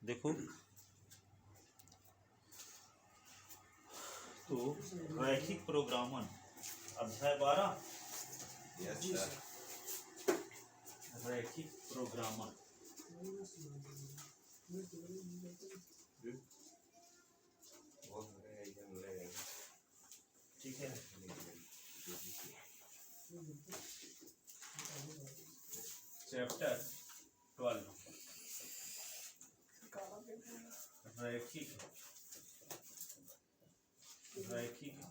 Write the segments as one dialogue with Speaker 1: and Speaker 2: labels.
Speaker 1: देखो तो रैखिक प्रोग्रामन अध्याय 12 रैखिक प्रोग्रामन। ठीक है, चैप्टर 12 रैखिक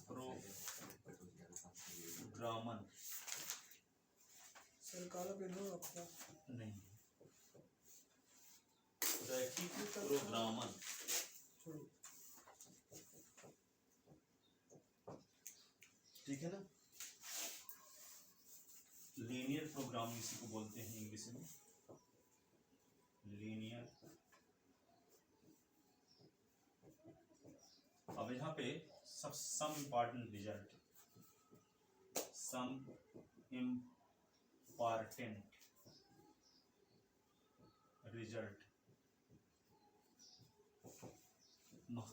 Speaker 1: प्रोग्रामन। नहीं, रैखिक प्रोग्रामन। ठीक है ना, लीनियर प्रोग्रामिंग इसी को बोलते हैं इंग्लिश में, लीनियर। अब यहाँ पे सम इम्पॉर्टेंट रिजल्ट,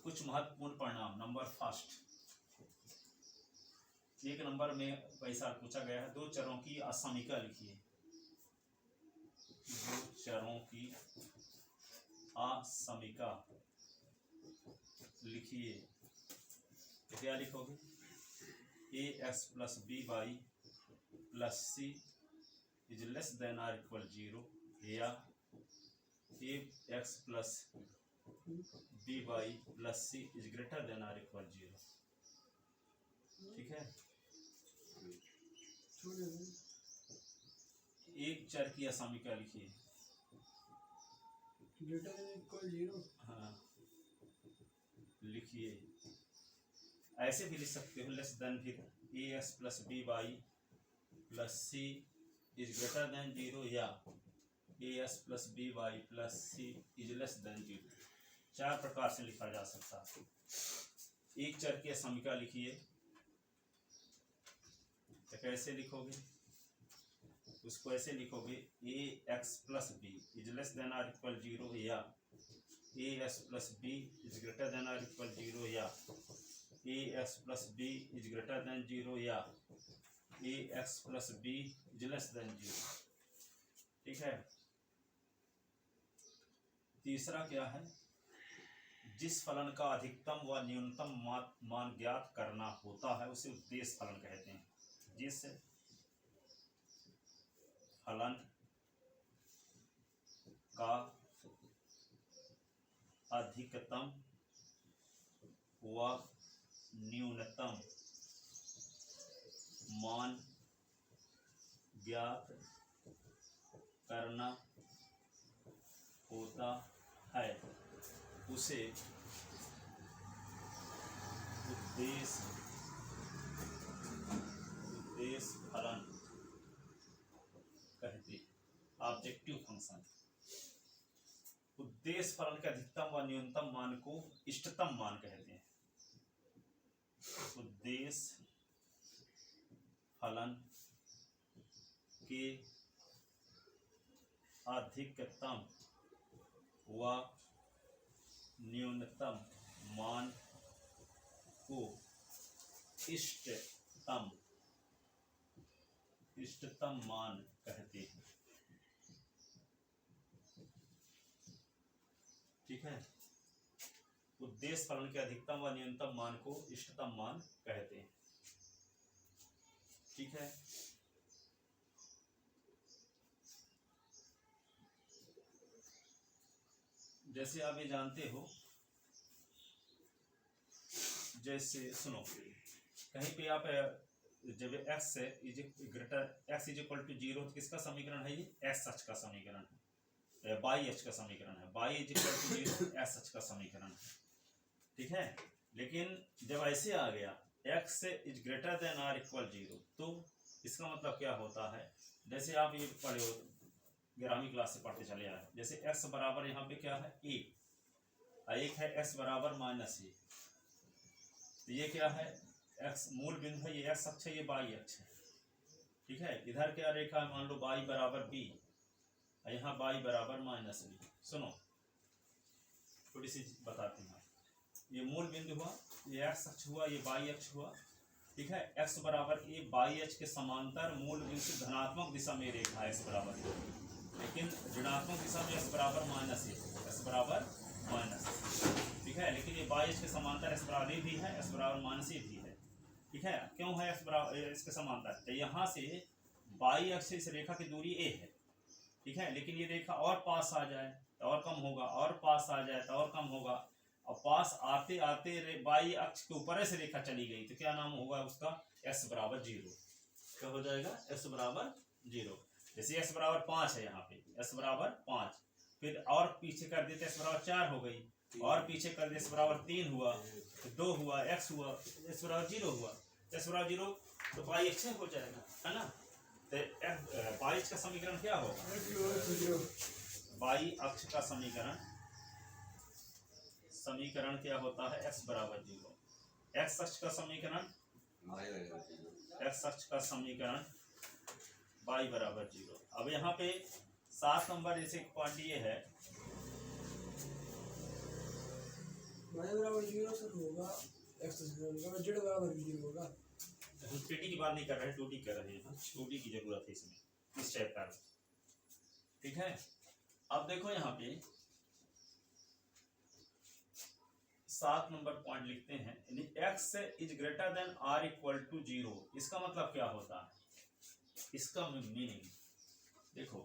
Speaker 1: कुछ महत्वपूर्ण परिणाम। नंबर फर्स्ट, एक नंबर में पैसा पूछा गया है, दो चरों की असमीका लिखिए। दो चरों की असमीका लिखिए। क्या लिखोगे? ax plus B Y plus C is less than or equal 0, या ax plus B Y plus C is greater than or equal 0। ठीक है, एक चर की असमीका लिखिए। Greater than equal 0। हाँ लिखिए, ऐसे भी लिख सकते हो, लेस देन फिर ax plus B Y plus C is greater than 0, या ax plus B Y plus C is less than 0। चार प्रकार से लिखा जा सकता है। एक चर की असमीका लिखिए, तो कैसे लिखोगे? उसको ऐसे लिखोगे, ax plus B is less than or equal 0, या ax plus B is greater than or equal 0, या ax plus B is greater than 0, या ax plus B is less than 0। ठीक है, तीसरा क्या है? जिस फलन का अधिकतम व न्यूनतम मान ज्ञात करना होता है उसे उद्देश्य फलन कहते हैं। जिस फलन का अधिकतम व न्यूनतम मान ज्ञात करना होता है उसे उद्देश्य फलन कहते हैं। Objective function. उद्देश्य फलन के अधिकतम व न्यूनतम मान को इष्टतम मान कहते हैं। उद्देश्य फलन के अधिकतम व न्यूनतम मान को इष्टतम मान कहते हैं। ठीक है, उद्देश्य फलन के अधिकतम व न्यूनतम मान को इष्टतम मान कहते हैं। ठीक है, जैसे आप ये जानते हो, जैसे सुनो, कहीं पे आप जब x इज इक्वल टू 0 तो किसका समीकरण है? ये एस एच का समीकरण है, बाई एच का समीकरण है। Y is equal to 0 S H का समीकरण है। ठीक है, लेकिन जब ऐसे आ गया x is greater than or equal 0, तो इसका मतलब क्या होता है? जैसे आप ये पढ़े हो, 11वीं क्लास से पढ़ते चले आए, जैसे x बराबर यहाँ पे क्या है? a, एक है x बराबर माइनस a, तो ये क्या है? x मूल बिंदु है, ये x अक्ष है, ये y अक्ष है। ठीक है, इधर क्या रेखा है? मान लो y बराबर b, यहाँ y बराबर माइनस b। सुनो, थोड़ी सी बताते हैं। ये मूल बिंदु हुआ, ये एक्स अक्ष हुआ, ये वाई अक्ष हुआ, ठीक है। एक्स बराबर ए वाई अक्ष के समांतर मूल बिंदु से धनात्मक दिशा में रेखा एक्स बराबर, लेकिन ऋणात्मक दिशा में एक्स बराबर माइनस ए, एक्स बराबर माइनस, ठीक है। लेकिन ये वाई अक्ष के समांतर एक्स बराबर ए भी है, एक्स बराबर माइनस ए भी है, ठीक है। क्यों है एक्स बराबर इसके समांतर? तो यहाँ से वाई अक्ष से इस रेखा की दूरी ए है, ठीक है। लेकिन ये रेखा और पास आ जाए तो और कम होगा, और पास आ जाए तो और कम होगा, और पास आते आते वाई अक्ष के ऊपर से रेखा चली गई तो क्या नाम होगा उसका? एक्स बराबर 0। क्या हो जाएगा? एक्स बराबर 0। जैसे एक्स बराबर 5 है, यहाँ पे एक्स बराबर 5, फिर और पीछे कर देते एक्स बराबर 4 हो गई, और पीछे कर देते एक्स बराबर 3 हुआ, 2 हुआ, एक्स हुआ, एक्स बराबर 0 हुआ, एक्स बराबर 0 तो वाई अक्ष हो जाएगा, है ना। तो वाई अक्ष का समीकरण क्या होगा? वाई अक्ष का समीकरण क्या होता है? एक्स बराबर 0। एक्स अक्ष का समीकरण, एक्स अक्ष का समीकरण वाई बराबर 0। अब यहाँ पे 7 नंबर जैसे पॉइंट ये है,
Speaker 2: वाई बराबर 0 सर होगा, एक्स बराबर जेड बराबर 0 होगा।
Speaker 1: हम 3D की बात नहीं कर रहे हैं, 2D कर रहे हैं। 2D की जरूरत है इसमें, इस चैप्टर में, ठीक है। अब देखो यहाँ पे 7 नंबर पॉइंट लिखते हैं, X is greater than or equal to 0। इसका मतलब क्या होता है? इसका मीनिंग देखो,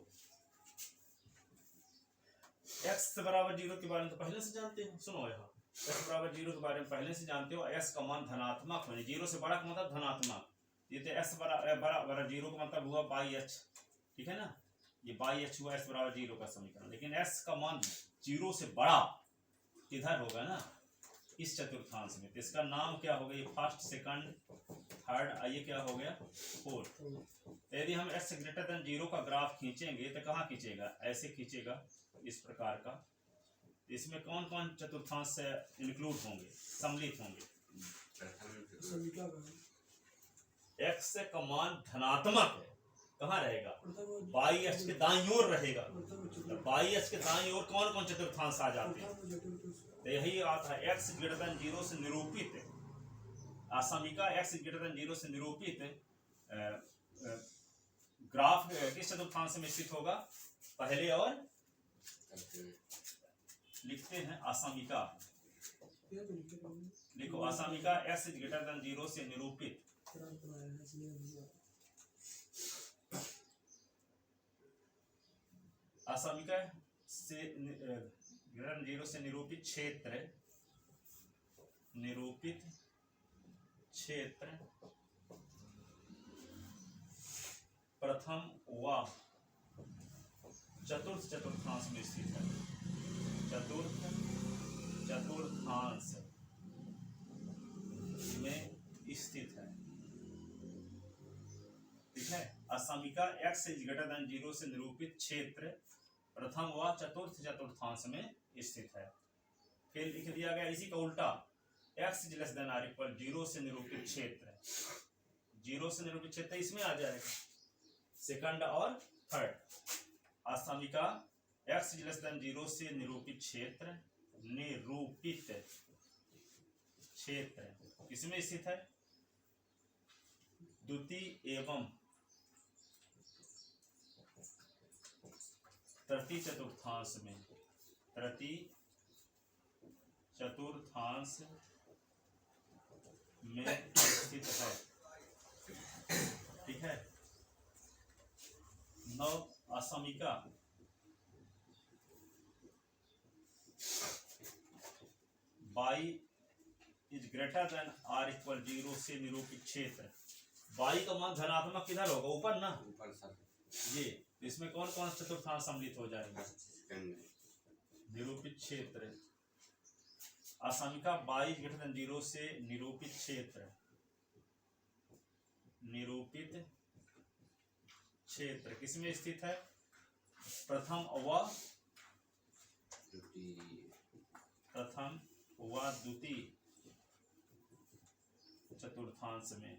Speaker 1: एक्स बराबर 0 के बारे में तो पहले से जानते हो। सुनो, यहाँ एक्स बराबर 0 के बारे में पहले से जानते हो। एक्स का मान धनात्मक होने, 0 से बड़ा का मतलब धनात्मक। ये तो एक्स बराबर 0 का मतलब हुआ बाई एच, ठीक है ना। ये बाई एच हुआ एक्स बराबर 0 का समीकरण। लेकिन एक्स का मान 0 से बड़ा किधर होगा ना? इस चतुर्थांश में। तो इसका नाम क्या होगा? ये फर्स्ट, सेकंड, थर्ड, आइए क्या हो गया? फोर्थ। तो यदि हम एक्स ग्रेटर देन 0 का ग्राफ खींचेंगे तो कहाँ खींचेगा? ऐसे खींचेगा, इस प्रकार का। इसमें कौन कौन चतुर्थांश से इंक्लूड होंगे, सम्मिलित होंगे? एक्स का मान धनात्मक है, कहाँ रहेगा? बाई अक्ष के दाईं ओर रहेगा। तो बाई अक्ष के दाईं ओर कौन कौन चतुर्थांश आ जाते हैं? तो यही आता है एक्स ग्रेटर देन 0 से निरूपित आसामिका, एक्स ग्रेटर देन 0 से निरूपित ग्राफ किस चतुर्थांश में स्थित होगा? पहले और लिखते हैं आसामिका। देखो आसामिका एक्स ग्रेटर देन 0 से निरूपित, आसामिका से ग्रेटर देन 0 से निरूपित क्षेत्र, निरूपित क्षेत्र प्रथम व चतुर्थ चतुर्थांश में स्थित है। चतुर्थ चतुर्थांश में स्थित है, ठीक है। असमिका एक्स इज ग्रेटर देन 0 से निरूपित क्षेत्र प्रथम व चतुर्थ चतुर्थांश में स्थित है। फिर लिख दिया गया इसी का उल्टा, X is less than or equal 0 से निरूपित क्षेत्र, 0 से निरूपित क्षेत्र इसमें आ जाएगा, सेकंड और थर्ड। असमिका एक्स इज लेस देन 0 से निरूपित क्षेत्र, निरूपित क्षेत्र किसमें स्थित है? द्वितीय एवं तृतीय चतुर्थांश में, तृतीय चतुर्थांश में स्थित है, ठीक है। 9 असमिका y is greater than or equal 0 से निरूपित क्षेत्र, बाई का मान धनात्मक किधर होगा? ऊपर ना, ऊपर सर। ये इसमें कौन कौन चतुर्थांश सम्मिलित हो जाएगा? निरूपित क्षेत्र असमिका बाई ग्रेटर देन 0 से निरूपित क्षेत्र, निरूपित क्षेत्र किसमें स्थित है? प्रथम व द्वितीय चतुर्थांश में,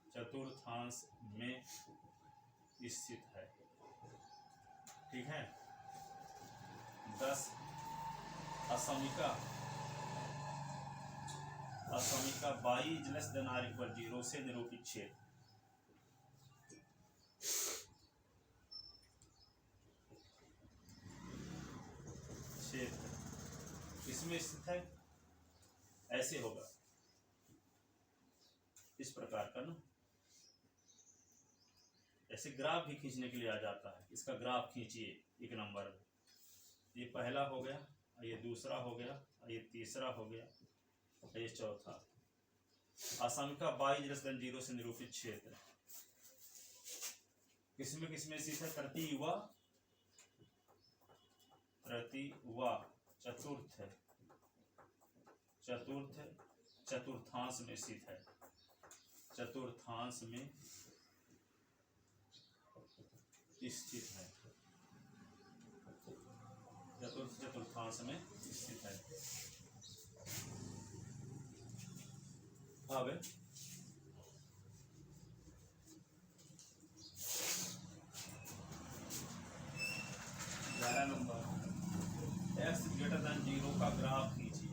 Speaker 1: चतुर्थांश में स्थित है, ठीक है। 10 असमीका y is less than or equal 0 से निरूपित क्षेत्र किसमें स्थित है? ऐसे होगा, इस प्रकार का ना, ऐसे ग्राफ भी खींचने के लिए आ जाता है। इसका ग्राफ खींचिए एक नंबर में, ये पहला हो गया, ये दूसरा हो गया, ये तीसरा हो गया, ये चौथा। असमीका y लेस देन 0 से निरूपित क्षेत्र किसमें स्थित है? तृतीय चतुर्थांश में स्थित है। चतुर्थांश में स्थित है। चतुर्थांश में स्थित है। अब 11 नंबर x ग्रेटर देन 0 का ग्राफ खींचिए।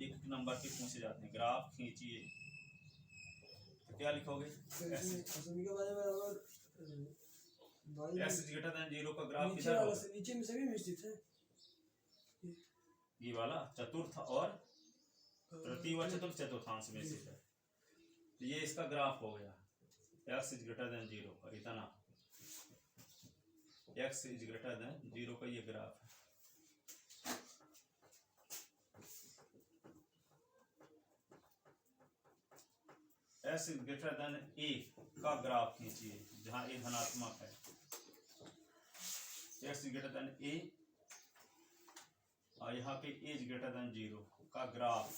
Speaker 1: एक नंबर के पूछे जाते हैं, ग्राफ खींचिए, तो क्या लिखोगे? x ग्रेटर देन 0 का ग्राफ किधर होगा?
Speaker 2: नीचे में सभी में स्थित है।
Speaker 1: ये वाला चतुर्थ और तृतीय व चतुर्थांश में स्थित है। तो ये इसका ग्राफ हो गया x इज ग्रेटर देन 0 का, इतना x इज ग्रेटर देन 0 का ये ग्राफ है। x is greater then a का ग्राफ खींचिए, जहां a धनात्मक है। x is greater then a और यहाँ पे a इज ग्रेटर देन 0 का ग्राफ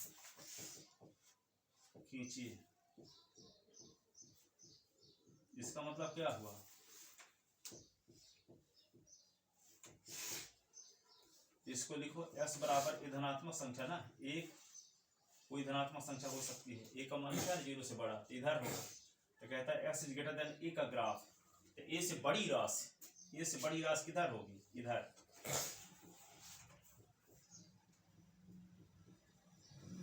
Speaker 1: खींचिए। इसका मतलब क्या हुआ? इसको लिखो s बराबर ए धनात्मक संख्या ना, एक कोई धनात्मक संख्या हो सकती है, ए का मान क्या है? 0 से बड़ा, तो इधर होगा। तो कहता है x इज ग्रेटर देन ए का ग्राफ, तो ए से बड़ी राशि किधर होगी? इधर।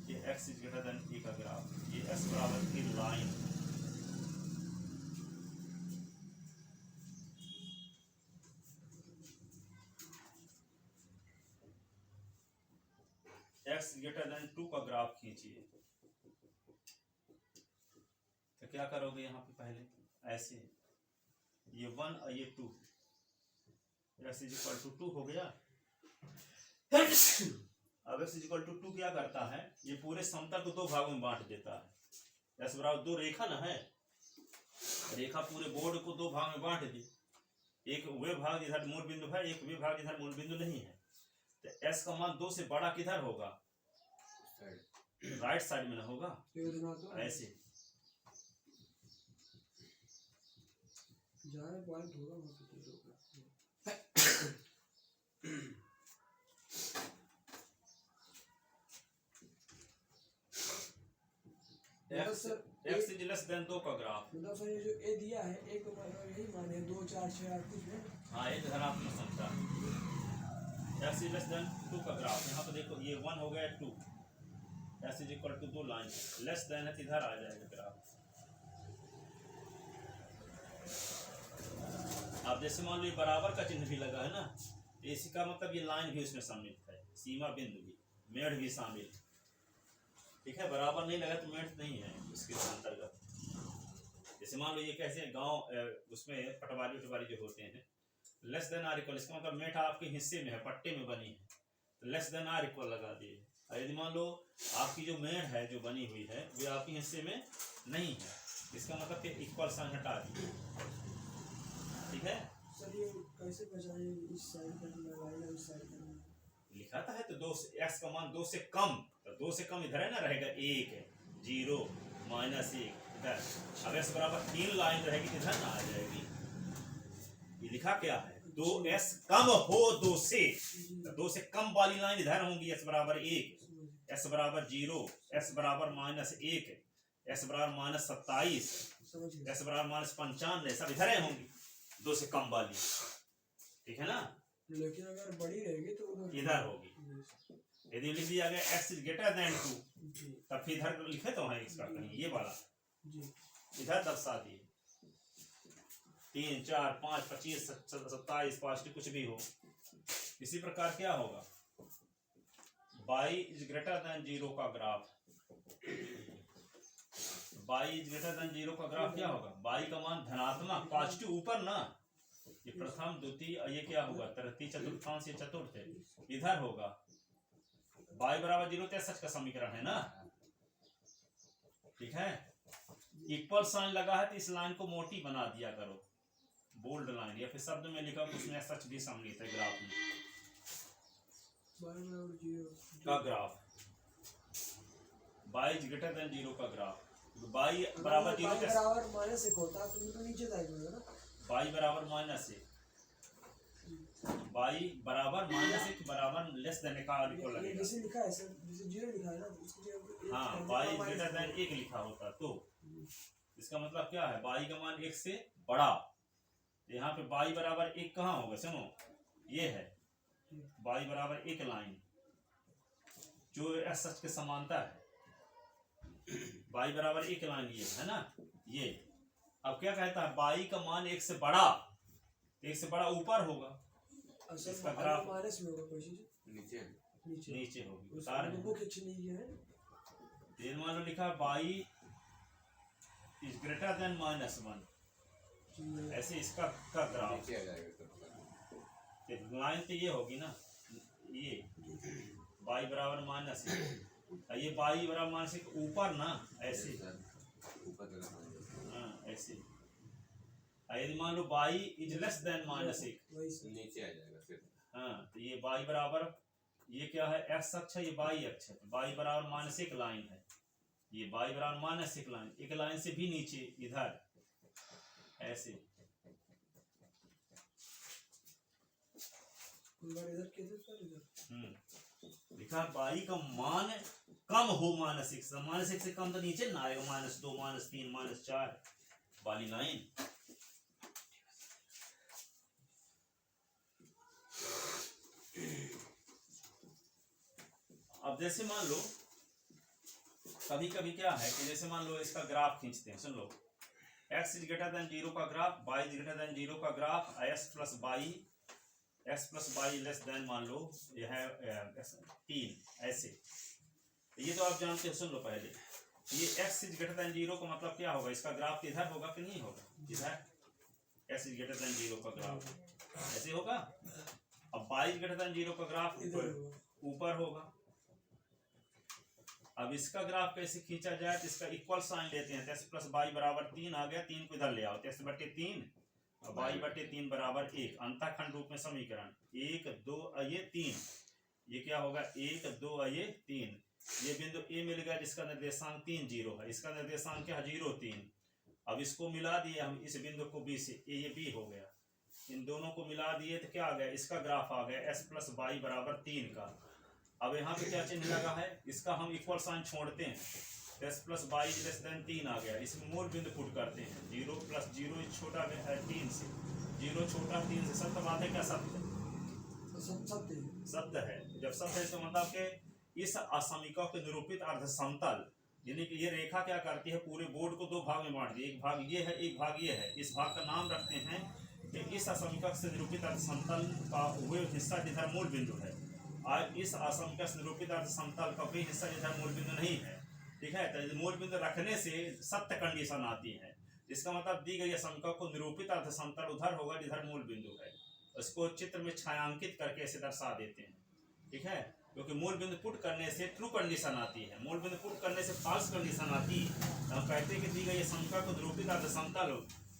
Speaker 1: ये x इज ग्रेटर देन ए का ग्राफ, ये s बराबर की लाइन, x ग्रेटर देन 2 का ग्राफ खींचिए। तो क्या करोगे यहाँ पे? पहले ऐसे, ये 1 और ये 2, x इज इक्वल टू 2 हो गया। अब x इज इक्वल टू 2 क्या करता है? ये पूरे समतल को 2 भागों में बांट देता है। s बराबर 2 रेखा ना है, रेखा पूरे बोर्ड को 2 भाग में बांट दी। एक वे भाग इधर मूल बिंदु है, एक वे भाग इधर मूल बिंदु नहीं है। तो s का मान 2 से बड़ा किधर होगा? राइट साइड में ना होगा, ऐसे
Speaker 2: पॉइंट होगा।
Speaker 1: x इज लेस देन 2 का ग्राफ।
Speaker 2: मतलब सर ये जो a दिया है, a को यही मान है 2 4 6 8 कुछ में।
Speaker 1: हाँ, एक धनात्मक संख्या x इज लेस देन 2 का ग्राफ। यहाँ पे देखो ये 1 हो गया 2, x is equal to 2 line less than है, इधर आ जाएगा ग्राफ। अब जैसे मान लो ये बराबर का चिन्ह भी लगा है ना, तो इसी का मतलब ये लाइन भी उसमें शामिल है, सीमा बिंदु भी, मेड़ भी शामिल है। ठीक है, बराबर नहीं लगा तो मेड़ नहीं है इसके अंतर्गत। जैसे मान लो ये कैसे गांव उसमें पटवारी जो होते हैं, लेस देन आर इक्वल, इसका मतलब मेठ आपके हिस्से में है, पट्टे में बनी है, तो लेस देन आर इक्वल लगा दिए। और यदि मान लो आपकी जो मेड़ है जो बनी हुई है वो आपके हिस्से में नहीं है, इसका मतलब फिर इक्वल साइन हटा दिए। ठीक है
Speaker 2: सर, ये कैसे बचाएं? इस साइड पर लगाएगा, इस साइड पर
Speaker 1: लिखा था है, तो 2 से x का मान 2 से कम, तो 2 से कम इधर है ना, रहेगा 1 है, 0 -1 इधर। अब s बराबर 3 लाइन रहेगी, इधर ना आ जाएगी। ये लिखा क्या है? 2s कम हो 2 से, तो 2 से कम वाली लाइन इधर होंगी, s बराबर 1, s बराबर 0, s बराबर -1, s बराबर -27, s बराबर -95, सब इधर होंगी 2 से कम वाली। ठीक है ना?
Speaker 2: लेकिन अगर बड़ी रहेगी तो उधर
Speaker 1: इधर होगी। यदि लिख दिया गया x इज ग्रेटर देन 2
Speaker 2: जी
Speaker 1: तब फिर इधर लिखे तो है इसका कहीं ये वाला
Speaker 2: जी
Speaker 1: इधर दर्शा दिए 3 4 5 25 27 5 कुछ भी हो। इसी प्रकार क्या होगा y इज ग्रेटर देन 0 का graph y is greater than 0 का ग्राफ क्या होगा y का मान धनात्मक पॉजिटिव ऊपर ना ये प्रथम द्वितीय ये क्या होगा तृतीय चतुर्थांश ये चतुर्थ है इधर होगा y बराबर 0 तो सच का समीकरण है ना ठीक है। इक्वल साइन लगा है तो इस लाइन को मोटी बना दिया करो बोल्ड लाइन या फिर शब्द में लिखा उसमें सच भी सम्मिलित है ग्राफ में का graph y is greater than 0 का ग्राफ y बराबर 0
Speaker 2: बराबर माइनस 1 होता है तो नीचे जाएगा ना
Speaker 1: y बराबर माइनस 1 y बराबर माइनस 1 बराबर लेस देन का लिखो लगेगा
Speaker 2: जैसे लिखा है सर जैसे 0 लिखा है ना उसको जगह
Speaker 1: हाँ y इज ग्रेटर देन 1 लिखा होता तो इसका मतलब क्या है y का मान 1 से बड़ा यहाँ पे y बराबर 1 कहाँ होगा सुनो ये है y बराबर 1 लाइन जो सच के समानता है y बराबर 1 लाइन ये है ना ये अब क्या कहता है y का मान 1 से बड़ा 1 से बड़ा ऊपर होगा इसका ग्राफ
Speaker 2: माइनस में होगा कोई चीज
Speaker 3: नीचे
Speaker 1: नीचे होगी
Speaker 2: उस
Speaker 1: उतार
Speaker 2: लोगों के अच्छे नहीं है
Speaker 1: ये मान लो लिखा y इज ग्रेटर देन -1
Speaker 2: जी
Speaker 1: ऐसे इसका का ग्राफ
Speaker 3: नीचे आ जाएगा तब
Speaker 1: लाइन तो ये होगी ना ये y बराबर -1 ये y बराबर -1 ऊपर ना ऐसे
Speaker 3: ऊपर तरफ
Speaker 1: हाँ ऐसे यदि मान लो y इज लेस देन -1
Speaker 2: वही से
Speaker 3: नीचे आ जाएगा फिर
Speaker 1: हाँ तो ये y बराबर ये क्या है x अक्ष है ये y अक्ष है तो y बराबर -1 लाइन है ये y बराबर -1 लाइन एक लाइन से भी नीचे इधर ऐसे
Speaker 2: इधर कैसे सर इधर
Speaker 1: लिखा y का मान कम हो -1 से कम तो नीचे ना आएगा -2 -3 -4 वाली लाइन अब जैसे मान लो कभी कभी क्या है कि जैसे मान लो इसका ग्राफ खींचते हैं सुन लो x इज ग्रेटर देन 0 का graph y is greater than 0 का graph x plus y less than मान लो यह है 3 ऐसे ये तो आप जानते हो सुन लो पहले ये x इज ग्रेटर देन 0 का मतलब क्या होगा इसका ग्राफ इधर होगा कि नहीं होगा इधर x इज ग्रेटर देन 0 का ग्राफ ऐसे होगा। अब y इज ग्रेटर देन 0 का ग्राफ
Speaker 2: इधर होगा
Speaker 1: ऊपर होगा। अब इसका ग्राफ कैसे खींचा जाए तो इसका इक्वल साइन लेते हैं x प्लस y बराबर 3 आ गया 3 को इधर ले आओ x बटे 3 और y बटे 3 बराबर 1 अंतःखंड रूप में समीकरण 1 2 ये 3 ये क्या होगा 1 2 ये 3 ये बिंदु A मिल गया जिसका निर्देशांक 3 0 है इसका निर्देशांक क्या है 0 3। अब इसको मिला दिए हम इस बिंदु को B से ये B हो गया इन दोनों को मिला दिए तो क्या आ गया इसका ग्राफ आ गया x प्लस y बराबर 3 का। अब यहाँ पे क्या चिन्ह लगा है इसका हम इक्वल साइन छोड़ते हैं x plus y less than 3 आ गया इसमें मूल बिंदु पुट करते हैं 0 प्लस 0 छोटा है 3 से 0 छोटा 3 से सत्य बात है क्या सत्य सत्य है। जब सत्य है तो मतलब कि इस असमीका के निरूपित अर्ध समतल यानी कि ये रेखा क्या करती है पूरे बोर्ड को दो भाग में बांट दी एक भाग ये है एक भाग ये है। इस भाग का नाम रखते हैं कि इस असमीका से निरूपित अर्ध समतल का वह हिस्सा जिधर मूल बिंदु है आज इस असमीका से निरूपित अर्ध समतल का कोई हिस्सा जिधर मूल बिंदु नहीं है ठीक है। तो मूल बिंदु रखने से सत्य कंडीशन आती है इसका मतलब दी गई असमीका को निरूपित अर्ध समतल उधर होगा जिधर मूल बिंदु है उसको चित्र में छायांकित करके ऐसे दर्शा देते हैं ठीक है क्योंकि मूल बिंदु पुट करने से ट्रू कंडीशन आती है मूल बिंदु पुट करने से फॉल्स कंडीशन आती है। हम कहते हैं कि दी गई असमीका को निरूपित अर्ध समतल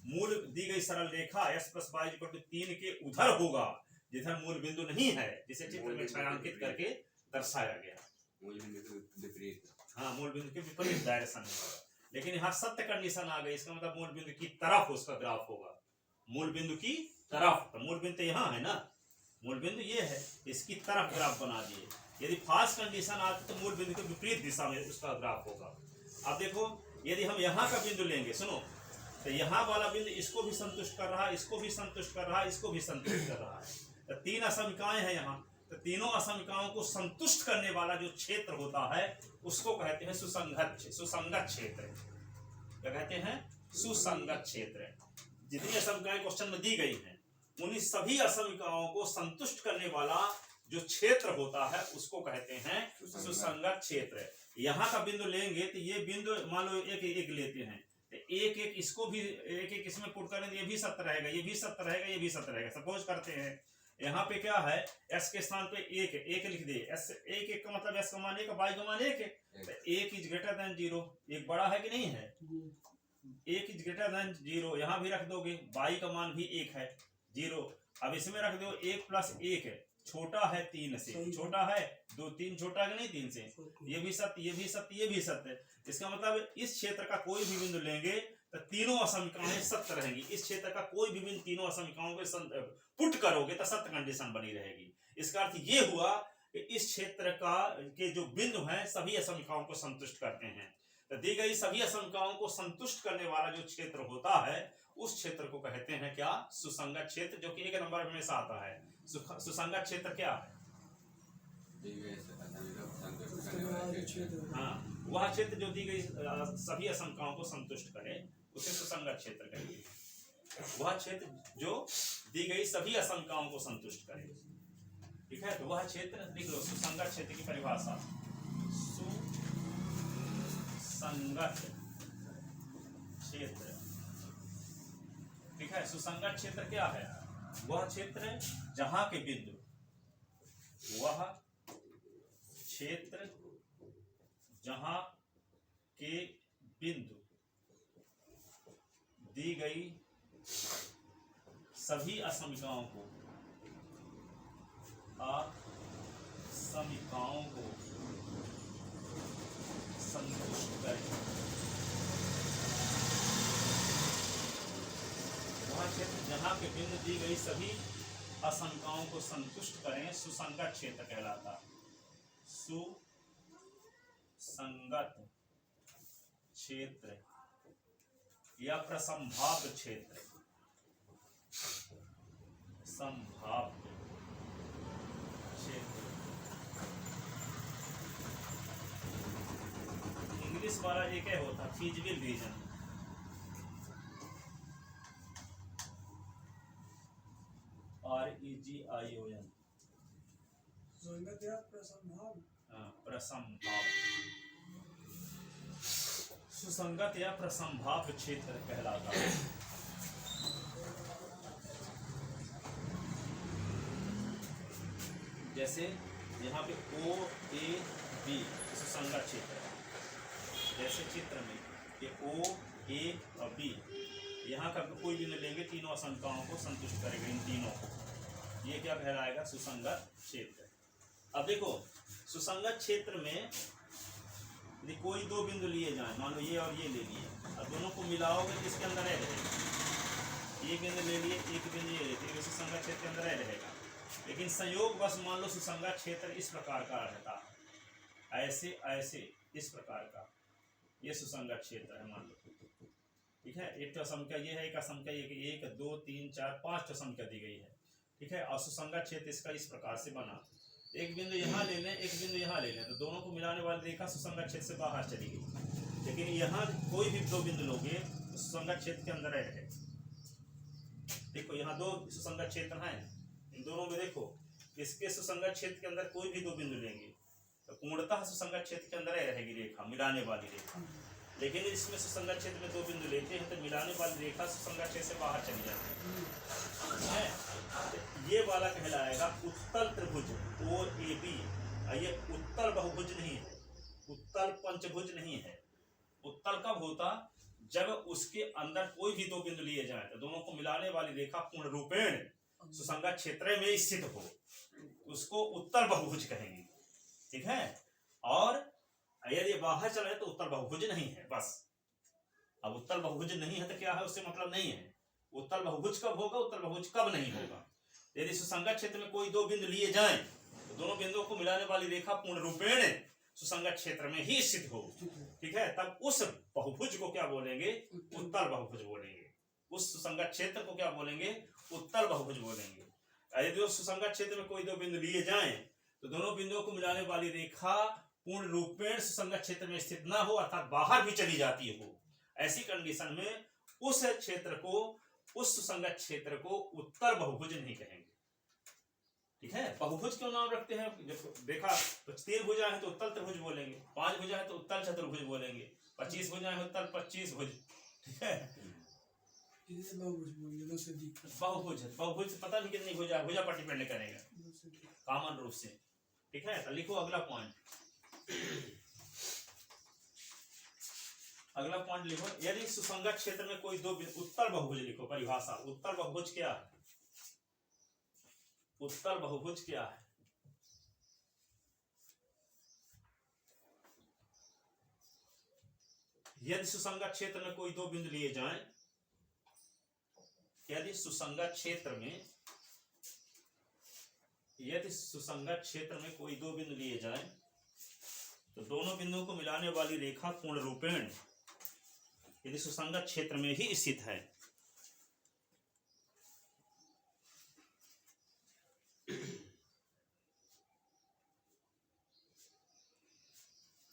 Speaker 1: मूल दी गई सरल रेखा x प्लस y 3 के उधर होगा जिधर मूल बिंदु नहीं है जिसे चित्र में छायांकित करके दर्शाया गया
Speaker 3: मूल बिंदु के विपरीत
Speaker 1: हाँ मूल बिंदु के विपरीत डायरेक्शन में होगा। लेकिन यहाँ सत्य कंडीशन आ गई इसका मतलब मूल बिंदु की तरफ उसका ग्राफ होगा मूल बिंदु की तरफ तो मूल बिंदु यहाँ है ना मूल बिंदु ये है इसकी तरफ ग्राफ बना दिए। यदि फास्ट कंडीशन आती तो मूल बिंदु के विपरीत दिशा में उसका ग्राफ होगा। अब देखो यदि हम यहाँ का बिंदु लेंगे सुनो तो यहाँ वाला बिंदु इसको भी संतुष्ट कर रहा है इसको भी संतुष्ट कर रहा है इसको भी संतुष्ट कर रहा है तो तीन असमिकाएं हैं यहाँ, तो तीनों असमिकाओं को संतुष्ट करने वाला जो क्षेत्र होता है उसको कहते हैं सुसंगत क्षेत्र। क्या कहते हैं? सुसंगत क्षेत्र। जितनी असमिकाएं क्वेश्चन में दी गई हैं उन्हीं सभी असमिकाओं को संतुष्ट करने वाला जो क्षेत्र होता है उसको कहते हैं सुसंगत क्षेत्र। यहाँ का बिंदु लेंगे तो ये बिंदु मान लो एक एक लेते हैं, तो एक एक इसको भी एक एक इसमें पुट करें तो ये भी सत्य रहेगा, ये भी सत्य रहेगा, ये भी सत्य रहेगा। सपोज करते हैं यहाँ पे क्या है, s के स्थान पे एक लिख दे, s एक का मतलब s का मान एक, y का मान एक है, तो एक इज ग्रेटर देन 0, एक बड़ा है कि नहीं है, एक इज ग्रेटर देन 0, यहाँ भी रख दोगे, y का मान भी एक है 0। अब इसमें रख दो 1 + 1 छोटा है 3 से, छोटा है 2, 3 छोटा है कि नहीं 3 से, ये भी सत्य, ये भी सत्य, ये भी सत्य। इसका मतलब इस क्षेत्र का कोई भी बिंदु लेंगे तो तीनों असमिकाएं सत्य रहेंगी। इस क्षेत्र का कोई भी बिंदु तीनों असमिकाओं को पुट करोगे तो सत्य कंडीशन बनी रहेगी। इसका अर्थ ये हुआ कि इस क्षेत्र का के जो बिंदु हैं सभी असमिकाओं को संतुष्ट करते हैं। तो दी गई सभी असमिकाओं को संतुष्ट करने वाला जो क्षेत्र होता है उस क्षेत्र को कहते हैं क्या? सुसंगत क्षेत्र, जो कि 1 नंबर में हमेशा आता है। सुसंगत क्षेत्र क्या है? हाँ, वह क्षेत्र जो दी गई सभी असमिकाओं को संतुष्ट करे उसे सुसंगत क्षेत्र कहेंगे। वह क्षेत्र जो दी गई सभी असमिकाओं को संतुष्ट करे, ठीक है, तो वह क्षेत्र लिख लो। सुसंगत क्षेत्र की परिभाषा, सुसंगत क्षेत्र, ठीक है। सुसंगत क्षेत्र क्या है? वह क्षेत्र जहां के बिंदु, वह क्षेत्र जहां के बिंदु दी गई सभी असमिकाओं को संतुष्ट करें, वह क्षेत्र जहां के बिंदु दी गई सभी असमिकाओं को संतुष्ट करें सुसंगत क्षेत्र कहलाता है। सुसंगत क्षेत्र या प्रसंभाव्य क्षेत्र, संभाव्य क्षेत्र। इंग्लिश वाला एक है होता फीजिबल रीजन, REGION,
Speaker 2: सुसंगत या प्रसंभाव्य,
Speaker 1: प्रसंभाव्य, सुसंगत या प्रसंभाव्य क्षेत्र कहलाता है। जैसे यहाँ पे OAB सुसंगत क्षेत्र है, जैसे चित्र में कि OA और B यहाँ का कोई भी न लेंगे तीनों असमिकाओं को संतुष्ट करेगा, इन तीनों को, ये क्या कहलाएगा? सुसंगत क्षेत्र। अब देखो सुसंगत क्षेत्र में यदि कोई दो बिंदु लिए जाए, मान लो ये और ये ले लिए, अब दोनों को मिलाओगे तो इसके अंदर रहेगा, एक बिंदु ले लिए, एक बिंदु ये लेते, सुसंगत क्षेत्र के अंदर रहेगा। लेकिन संयोग बस मान लो सुसंगत क्षेत्र इस प्रकार का रहता है, ऐसे ऐसे इस प्रकार का, ये सुसंगत क्षेत्र है मान लो, ठीक है। एक तो संख्या ये है, एक संख्या ये 1 2 3 4 5 संख्या दी गई है, ठीक है। और सुसंगत क्षेत्र इसका इस प्रकार से बना, एक बिंदु यहाँ ले लें, एक बिंदु यहाँ ले लें, तो दोनों को मिलाने वाली रेखा सुसंगत क्षेत्र से बाहर चली गई। लेकिन यहाँ कोई भी दो बिंदु लोगे तो सुसंगत क्षेत्र के अंदर रहे। देखो यहाँ दो सुसंगत क्षेत्र हैं, इन दोनों में देखो इसके सुसंगत क्षेत्र के अंदर कोई भी दो बिंदु लेंगे तो पूर्णतः सुसंगत क्षेत्र के अंदर रहेगी रेखा, मिलाने वाली रेखा। लेकिन इसमें सुसंगत क्षेत्र में दो बिंदु लेते हैं तो मिलाने वाली रेखा सुसंगत क्षेत्र से बाहर चली जाती है। ये वाला कहलाएगा उत्तल त्रिभुज OAB। ये उत्तल बहुभुज नहीं है, उत्तल पंचभुज नहीं है। उत्तल कब होता? जब उसके अंदर कोई भी दो बिंदु लिए जाए तो दोनों को मिलाने वाली रेखा पूर्ण रूपेण सुसंगत क्षेत्र में स्थित हो, उसको उत्तल बहुभुज कहेंगे, ठीक है। और यदि बाहर चले तो उत्तल बहुभुज नहीं है, बस। अब उत्तल बहुभुज नहीं है तो क्या है, उससे मतलब नहीं है। उत्तल बहुभुज कब होगा, उत्तल बहुभुज कब नहीं होगा? यदि सुसंगत क्षेत्र में कोई दो बिंदु लिए जाएं तो दोनों बिंदुओं को मिलाने वाली रेखा पूर्ण रूपेण सुसंगत क्षेत्र में ही स्थित हो, ठीक है। तब उस बहुभुज को क्या बोलेंगे? उत्तल बहुभुज बोलेंगे। उस सुसंगत क्षेत्र को क्या बोलेंगे? उत्तल बहुभुज बोलेंगे। यदि दो सुसंगत क्षेत्र में कोई दो बिंदु लिए जाएं तो दोनों बिंदुओं को मिलाने वाली रेखा पूर्ण रूपेण सुसंगत क्षेत्र में स्थित ना हो अर्थात बाहर भी चली जाती हो, ऐसी कंडीशन में उस क्षेत्र को, उस सुसंगत क्षेत्र को उत्तर बहुभुज नहीं कहेंगे। ठीक है, बहुभुज क्यों नाम रखते हैं? जब देखा तो 3 भुजा है तो उत्तल त्रिभुज बोलेंगे, 5 भुजा है तो उत्तल चतुर्भुज बोलेंगे, 25 भुजा है उत्तल 25 भुज। ठीक है,
Speaker 2: किसी बहुभुज बोलिए, दो से अधिक
Speaker 1: बहुभुज है, बहुभुज पता नहीं कितनी भुजा, भुजा पर डिपेंड करेगा
Speaker 2: दो से अधिक।
Speaker 1: कॉमन रूप से। ठीक है, तो लिखो अगला पॉइंट, अगला पॉइंट लिखो, यदि सुसंगत क्षेत्र में कोई दो उत्तर बहुभुज लिखो, परिभाषा उत्तर बहुभुज क्या है? उत्तर बहुभुज क्या है? यदि सुसंगत क्षेत्र में कोई दो बिंदु लिए जाएं, यदि सुसंगत क्षेत्र में, यदि सुसंगत क्षेत्र में कोई दो बिंदु लिए जाएं तो दोनों बिंदुओं को मिलाने वाली रेखा पूर्ण रूपेण यदि सुसंगत क्षेत्र में ही स्थित है,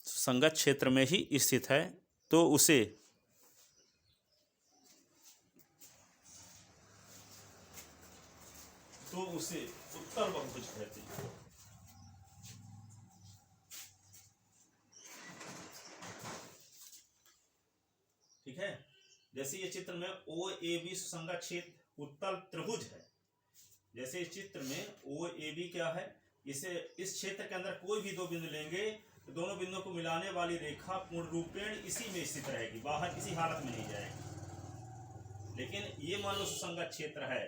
Speaker 1: सुसंगत क्षेत्र में ही स्थित है तो उसे उत्तर बहुभुज कहते हैं। ठीक है, जैसे ये चित्र में ओ ए बी सुसंगत क्षेत्र उत्तल त्रिभुज है, जैसे इस चित्र में ओ ए बी क्या है, इसे इस क्षेत्र के अंदर कोई भी दो बिंदु लेंगे तो दोनों बिंदुओं को मिलाने वाली रेखा पूर्ण रूपेण इसी में स्थित रहेगी, बाहर किसी हालत में नहीं जाएगी। लेकिन ये मान लो सुसंगत क्षेत्र है,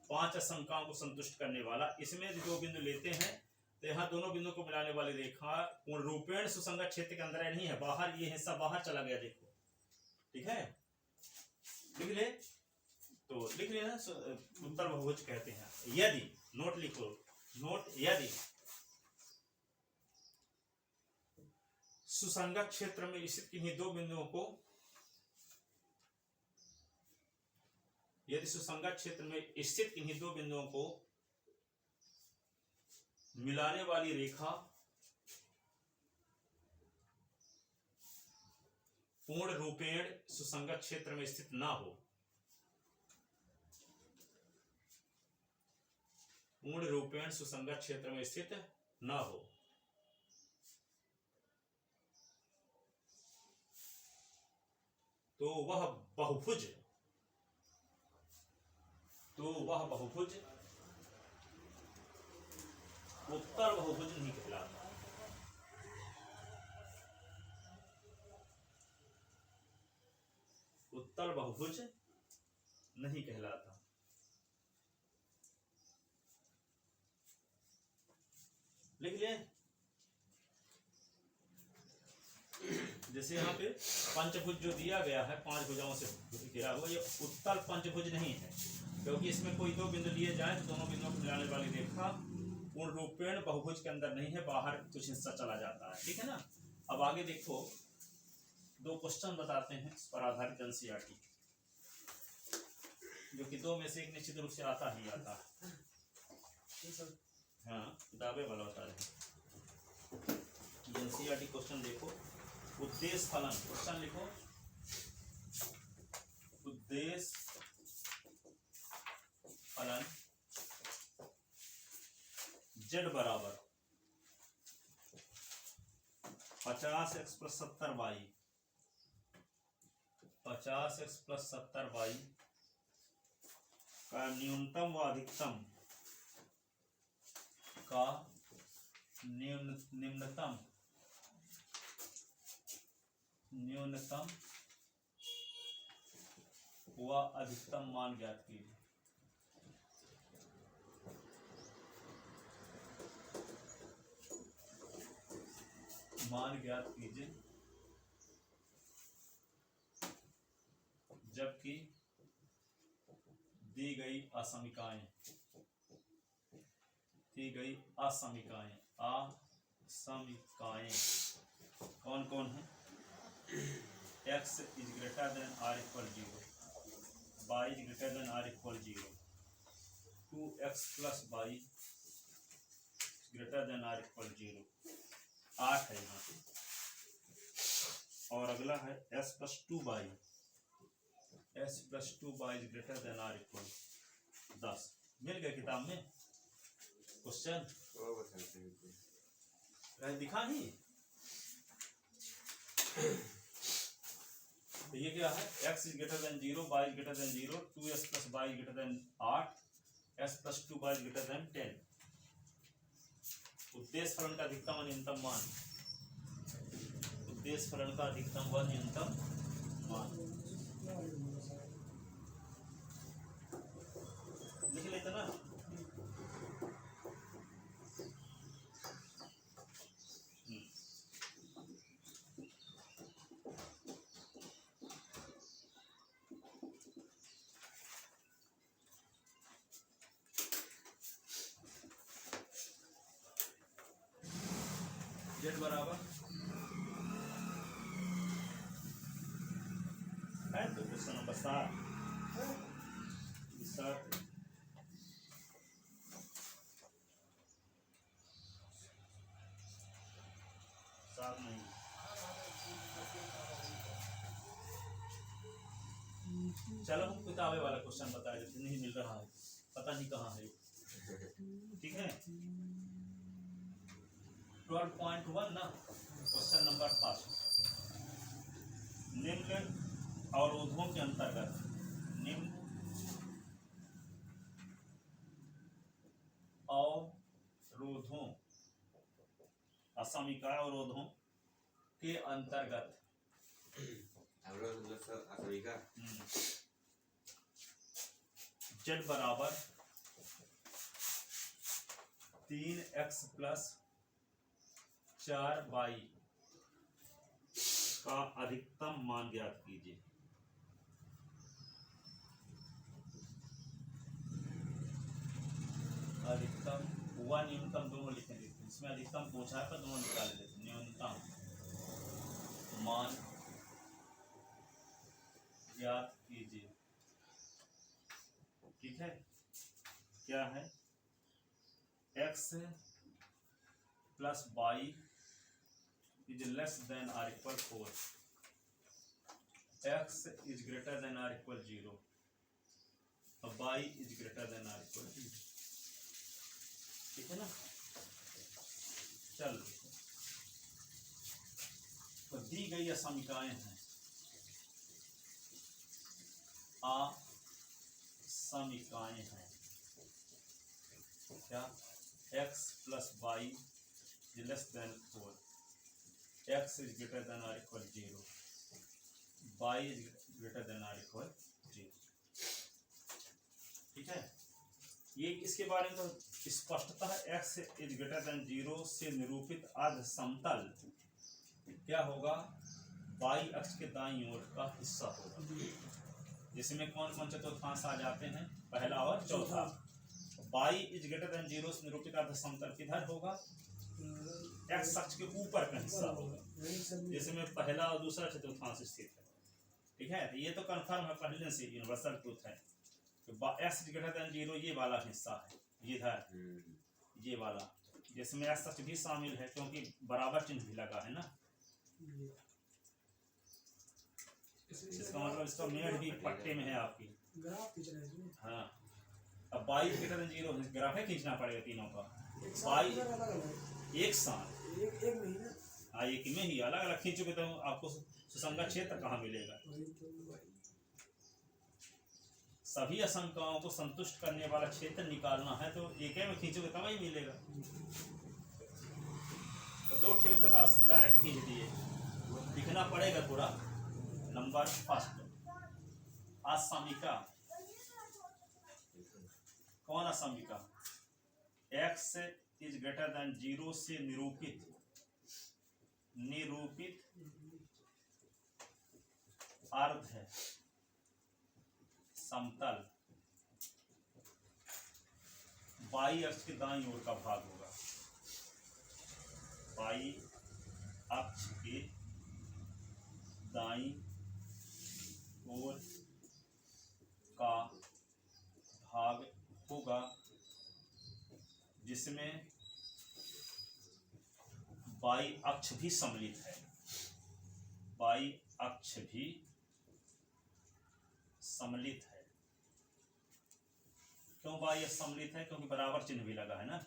Speaker 1: 5 शंकाओं को संतुष्ट करने वाला, इसमें दो बिंदु लेते हैं तो यहाँ दोनों बिंदुओं को मिलाने वाली रेखा पूर्ण रूपेण सुसंगत क्षेत्र के अंदर नहीं है, बाहर, ये हिस्सा बाहर चला गया, देखो। ठीक है, लिख ले, तो लिख लेना उत्तर बहुभुज कहते हैं। यदि, नोट लिखो, नोट, यदि सुसंगत क्षेत्र में स्थित किन्हीं दो बिंदुओं को, यदि सुसंगत क्षेत्र में स्थित किन्हीं दो बिंदुओं को मिलाने वाली रेखा पूर्ण रूपेण सुसंगत क्षेत्र में स्थित ना हो, पूर्ण रूपेण सुसंगत क्षेत्र में स्थित ना हो, तो वह बहुभुज, उत्तर बहुभुज नहीं कहलाता। उत्तर बहुभुज नहीं कहलाता। लिख ले, जैसे यहाँ पे पंचभुज जो दिया गया है 5 भुजाओं से घिरा हुआ, ये उत्तल पंचभुज नहीं है, क्योंकि इसमें कोई दो बिंदु लिए जाए तो दोनों बिंदुओं को मिलाने वाली रेखा पूर्ण रूपेण बहुभुज के अंदर नहीं है, बाहर कुछ हिस्सा चला जाता है। ठीक है ना, अब आगे देखो, 2 क्वेश्चन बताते हैं इस पर आधारित एनसीईआरटी, जो कि 2 में से एक निश्चित रूप से आता ही आता है। हाँ, किताबें वाला बता रहे, एनसीईआरटी क्वेश्चन देखो, उद्देश्य फलन, क्वेश्चन लिखो, उद्देश्य फलन z बराबर 50x + 70y, 50x + 70y का न्यूनतम व अधिकतम का निम्नतम व अधिकतम मान ज्ञात कीजिए। मान ज्ञात कीजिए जबकि दी गई असमीकाएं, कौन कौन है? x is greater than or equal 0, y is greater than or equal 0, 2x plus Y greater than or equal 0, 8 है यहाँ पे। और अगला है s plus 2y, s plus 2y greater than or equal 10। मिल गया किताब में क्वेश्चन?
Speaker 3: वो बताते हैं कि
Speaker 1: कहीं दिखा नहीं? तो ये क्या है, x is greater than 0, y is greater than 0, 2s plus y greater than 8, s plus 2y greater then 10। उद्देश्य फलन का अधिकतम व न्यूनतम मान, उद्देश्य फलन का अधिकतम व न्यूनतम मान लिख लेते ना। z बराबर है तो क्वेश्चन नंबर 7 नहीं, चलो हम किताबे वाला क्वेश्चन बता देते, नहीं मिल रहा है, पता नहीं कहाँ है। ठीक है 12.1 ना, क्वेश्चन नंबर 5। निम्न अवरोधों के अंतर्गत, निम्न अवरोधों, असमीकाय अवरोधों के अंतर्गत z बराबर 3x प्लस 4y का अधिकतम मान ज्ञात कीजिए। अधिकतम व न्यूनतम दोनों लिखेंगे, इसमें अधिकतम पूछा है पर दोनों निकाल लेते। न्यूनतम मान ज्ञात कीजिए। ठीक है, क्या है, x plus Y is less than or equal 4, x is greater than or equal 0, y is greater than or equal 0। ठीक है ना। चल, तो दी गई असमीकाएं हैं, असमीकाएं हैं क्या, x plus Y is less than 4, x is greater than or equal 0, y is greater than or equal 0। ठीक है, ये इसके बारे में तो स्पष्टतः x इज ग्रेटर देन 0 से निरूपित अर्ध समतल क्या होगा, y अक्ष के दाईं ओर का हिस्सा होगा, जिसमें कौन कौन चतुर्थांश आ जाते हैं, पहला और चौथा। y इज ग्रेटर देन 0 से निरूपित अर्ध समतल किधर होगा, x अक्ष के ऊपर का हिस्सा होगा, जिसमें पहला और दूसरा चतुर्थांश स्थित है। ठीक है, ये तो कंफर्म है पहले से, यूनिवर्सल ट्रूथ है। तो x इज ग्रेटर देन 0 ये वाला हिस्सा है, इधर ये वाला, जिसमें x अक्ष भी शामिल है क्योंकि बराबर चिन्ह भी लगा है ना। इसका मतलब इसका मेड भी पट्टे में है आपकी।
Speaker 2: ग्राफ खींच रहे हैं।
Speaker 1: हाँ, अब y ग्रेटर देन 0 ग्राफ है, खींचना पड़ेगा तीनों का। y एक साथ
Speaker 2: एक महीना,
Speaker 1: हाँ एक में ही अलग अलग खींचोगे तो आपको सुसंगत क्षेत्र कहाँ मिलेगा। सभी आशंकाओं को संतुष्ट करने वाला क्षेत्र निकालना है तो एक में खींचोगे तब ही मिलेगा। तो दो क्षेत्र का डायरेक्ट खींच दिए, लिखना पड़ेगा थोड़ा। नंबर फर्स्ट, असमीका। कौन असमीका, x इज ग्रेटर देन 0 से निरूपित अर्ध है समतल y अक्ष के दाईं ओर का भाग होगा, y अक्ष के दाईं ओर का भाग होगा जिसमें बाई अक्ष भी सम्मिलित है, बाई अक्ष भी सम्मिलित है। क्यों बाई अक्ष सम्मिलित है? क्योंकि बराबर चिन्ह भी लगा है ना।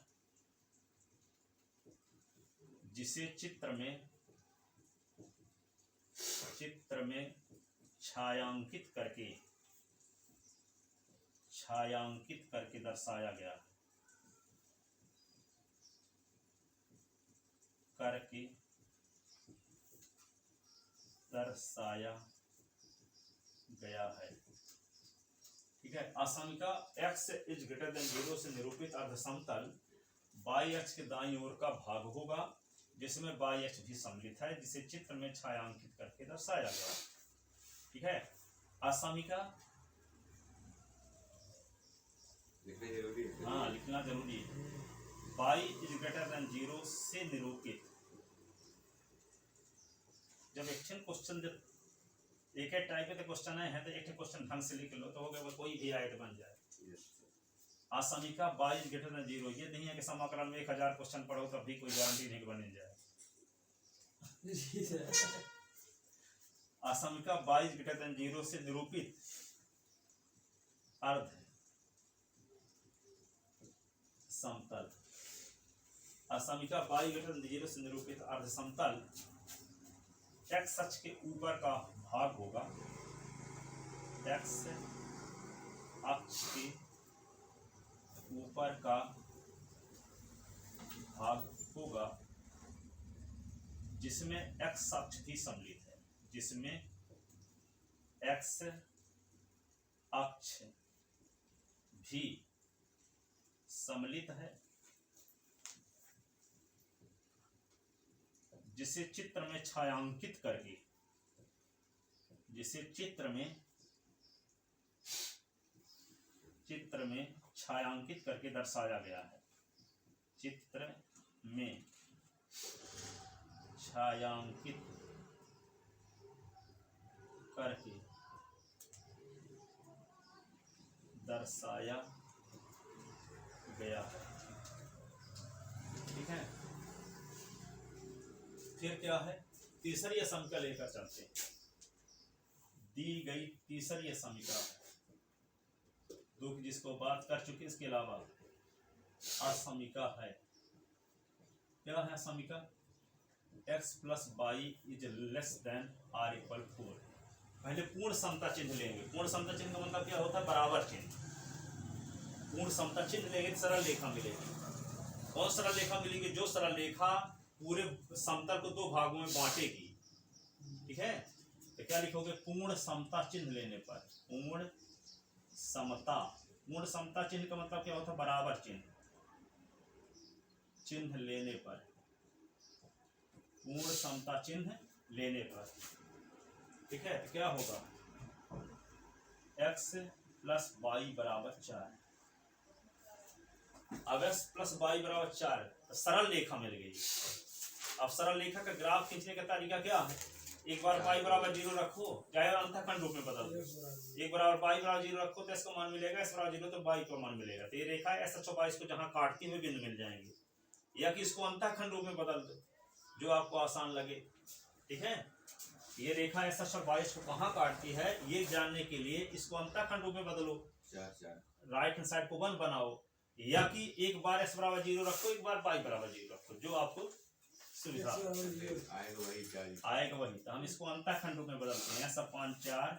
Speaker 1: जिसे चित्र में छायांकित करके दर्शाया गया है। ठीक है। आसामिका x इज ग्रेटर देन 0 से निरूपित अर्ध समतल बाई अक्ष के दाईं ओर का भाग होगा जिसमें बाई अक्ष भी सम्मिलित है, जिसे चित्र में छायांकित करके दर्शाया गया। ठीक है। आसामिका
Speaker 3: लिखना जरूरी है।
Speaker 1: हाँ, लिखना जरूरी है। बाई इज ग्रेटर देन 0 से निरूपित। जब एक्शन क्वेश्चन जब एक टाइप के क्वेश्चन है तो एक क्वेश्चन ढंग से लिख लो तो हो गया, कोई भी आए तो बन जाए। आसामिका बाई इज ग्रेटर देन 0, ये नहीं है कि समाकलन में 1000 क्वेश्चन पढ़ो तब भी कोई गारंटी नहीं बन जाए। आसामिका बाई इज ग्रेटर देन 0 से निरूपित अर्ध समतल। आसामिका बाई ग्रेटर देन 0 से निरूपित अर्ध समतल x अक्ष के ऊपर का भाग होगा, x अक्ष के ऊपर का भाग होगा जिसमें x अक्ष भी सम्मिलित है, जिसमें x अक्ष भी सम्मिलित है, जिसे चित्र में छायांकित करके, जिसे चित्र में छायांकित करके दर्शाया गया है। चित्र में छायांकित करके दर्शाया गया है। ठीक है। फिर क्या है? तीसरी समीकरण लेकर चलते हैं। दी गई तीसरी समीकरण दुख जिसको बात कर चुके, इसके अलावा असमीका है। क्या है असमीका? x plus Y is less than or equal 4। पहले पूर्ण समता चिन्ह लेंगे। पूर्ण समता चिन्ह का मतलब क्या होता है? बराबर चिन्ह। पूर्ण समता चिन्ह लेंगे तो सरल रेखा मिलेगी। कौन सरल रेखा मिलेगी? जो सरल रेखा पूरे समतल को दो भागों में बांटेगी। ठीक है। तो क्या लिखोगे? पूर्ण समता चिन्ह लेने पर, पूर्ण समता चिन्ह का मतलब क्या होता है? बराबर चिन्ह लेने पर, पूर्ण समता चिन्ह लेने पर। ठीक है। तो क्या होगा? x प्लस वाई बराबर 4। अब x प्लस वाई बराबर 4 तो सरल रेखा मिल गई। अब सरल रेखा का ग्राफ खींचने का तरीका क्या है? एक बार y बराबर 0 रखो, चाहे अंतःखंड रूप में बदल दो। एक बराबर y बराबर 0 रखो तो इसका मान मिलेगा, s बराबर 0 तो y का मान मिलेगा। तो ये रेखा है, s और y को जहां काटती हुई बिंदु मिल जाएंगे। या कि इसको अंतःखंड रूप में बदल दो, जो आपको आसान लगे। ठीक है। ये रेखा s और y को कहां काटती है ये जानने के लिए इसको अंतःखंड रूप में बदलो। राइट हैंड साइड को 1 बनाओ, या कि एक बार s बराबर 0 रखो, एक बार y बराबर 0 रखो, जो आपको सुविधा आएगा वही। तो हम इसको अंतःखंड रूप में बदलते हैं। s/4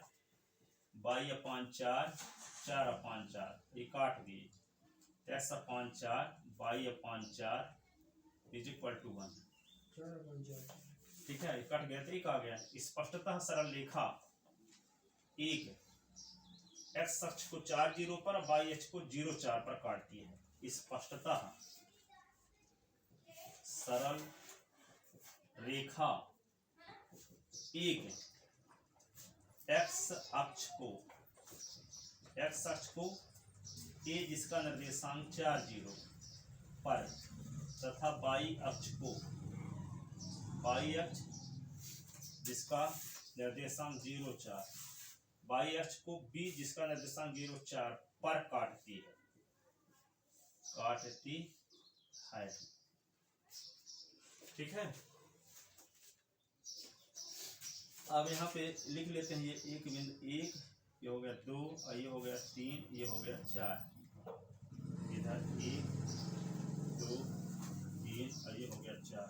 Speaker 1: y/4 4/4 ये काट दिए। s/4 y/4 is equal to 1। ठीक है। ये कट गया तो एक आ गया। स्पष्टतः सरल रेखा एक x अक्ष को 4 0 पर, y अक्ष को 0 4 पर काटती है। स्पष्टतः सरल रेखा एक x अक्ष को a जिसका निर्देशांक 4 0 पर तथा y अक्ष जिसका निर्देशांक 0 4, y अक्ष को b जिसका निर्देशांक 0 4 पर काटती है। ठीक है, अब यहाँ पे लिख लेते हैं ये एक बिंदु 1, ये हो गया 2, और ये हो गया 3, ये हो गया 4, इधर 1 2 3 और ये हो गया 4।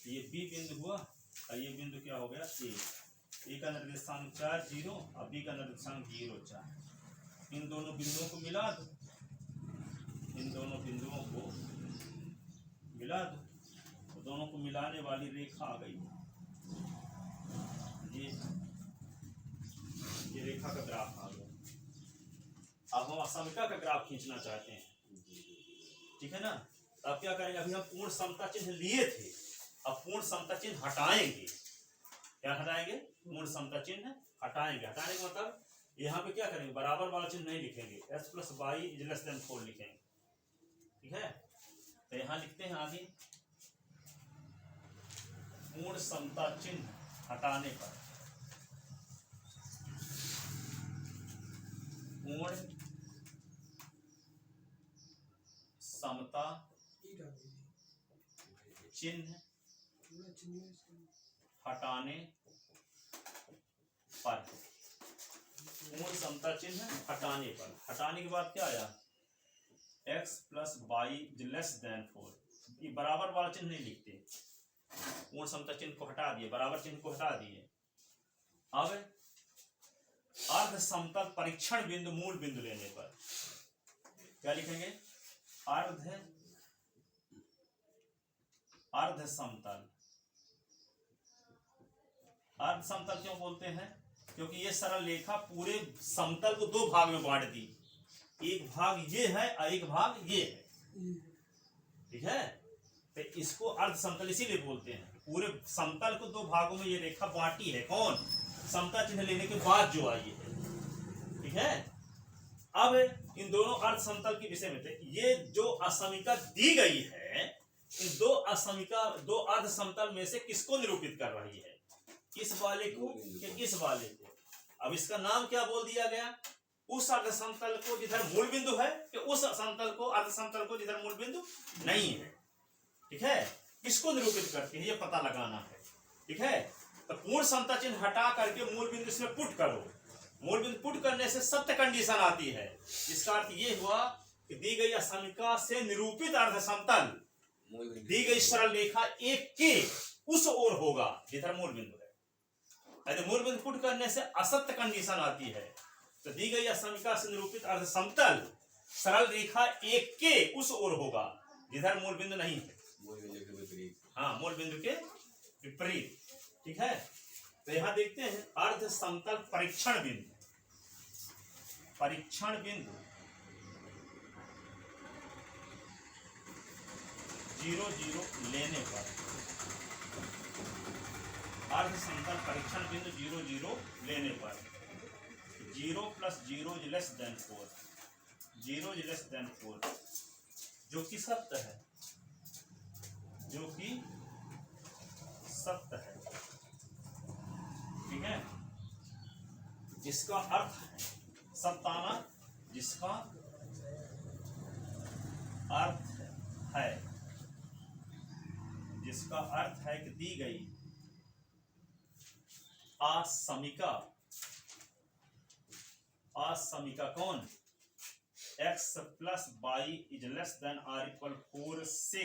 Speaker 1: ये बी बिंदु हुआ और ये बिंदु क्या हो गया ए का निर्देशांक 4 0 और बी का निर्देशांक 0 4। इन दोनों बिंदुओं को मिला दो, इन दोनों बिंदुओं को मिला दो, तो दोनों को मिलाने वाली रेखा आ गई। ये रेखा का ग्राफ आ गया। अब हम असमिका का ग्राफ खींचना चाहते हैं, ठीक है ना। तो अब क्या करेंगे, अभी हम पूर्ण समता चिन्ह लिए थे, अब पूर्ण समता चिन्ह हटाएंगे। क्या हटाएंगे, पूर्ण समता चिन्ह हटाएंगे। हटाने का मतलब यहाँ पे क्या करेंगे, बराबर वाला चिन्ह नहीं लिखेंगे, s + y > 4 लिखेंगे। ठीक है, तो यहाँ लिखते हैं आगे, पूर्ण समता चिन्ह हटाने पर पूर्ण समता चिन्ह हटाने पर, पूर्ण समता चिन्ह हटाने पर, हटाने के बाद क्या आया, x + y > 4। ये बराबर वाला चिन्ह नहीं लिखते, पूर्ण समता चिन्ह को हटा दिए, बराबर चिन्ह को हटा दिए। अब अर्ध समतल परीक्षण बिंदु मूल बिंदु लेने पर क्या लिखेंगे, अर्ध समतल। अर्ध समतल क्यों बोलते हैं, क्योंकि ये सरल रेखा पूरे समतल को दो भाग में बांट दी, एक भाग ये है और एक भाग ये है। ठीक है, तो इसको अर्ध समतल इसीलिए बोलते हैं, पूरे समतल को दो भागों में ये रेखा बांटी है। कौन, समता चिन्ह लेने के बाद जो आई है। ठीक है, अब इन दोनों अर्ध समतल के विषय में थे, ये जो असमिका दी गई है, इन दो असमिका, दो अर्ध समतल में से किसको निरूपित कर रही है, इस वाले को कि इस वाले को। अब इसका नाम क्या बोल दिया गया, उस अर्ध समतल को जिधर मूल बिंदु है कि उस समतल को, अर्ध समतल को जिधर मूल बिंदु नहीं है। ठीक है, किसको निरूपित करती है ये पता लगाना है। ठीक है, तो पूर्ण समता चिन्ह हटा करके मूल बिंदु इसमें पुट करो। मूल बिंदु पुट करने से सत्य कंडीशन आती है, जिसका अर्थ ये हुआ कि दी गई असमिका से निरूपित अर्ध समतल दी गई सरल रेखा एक के उस ओर होगा जिधर मूल बिंदु है। यदि मूल बिंदु पुट करने से असत्य कंडीशन आती है, तो दी गई असमिका से निरूपित अर्ध समतल सरल रेखा एक के उस ओर होगा जिधर मूल बिंदु नहीं है। हाँ, मूल बिंदु के विपरीत। ठीक है, तो यहां देखते हैं अर्ध समतल परीक्षण बिंदु, परीक्षण बिंदु 0 0 लेने पर, अर्ध समतल परीक्षण बिंदु 0 0 लेने पर 0 + 0 < 4, 0 < 4 जो कि सत्य है, जो कि सत्य है। ठीक है, जिसका अर्थ है सत्ताना, जिसका अर्थ है, जिसका अर्थ है कि दी गई असमिका, असमिका कौन, x + y < ≤ 4 से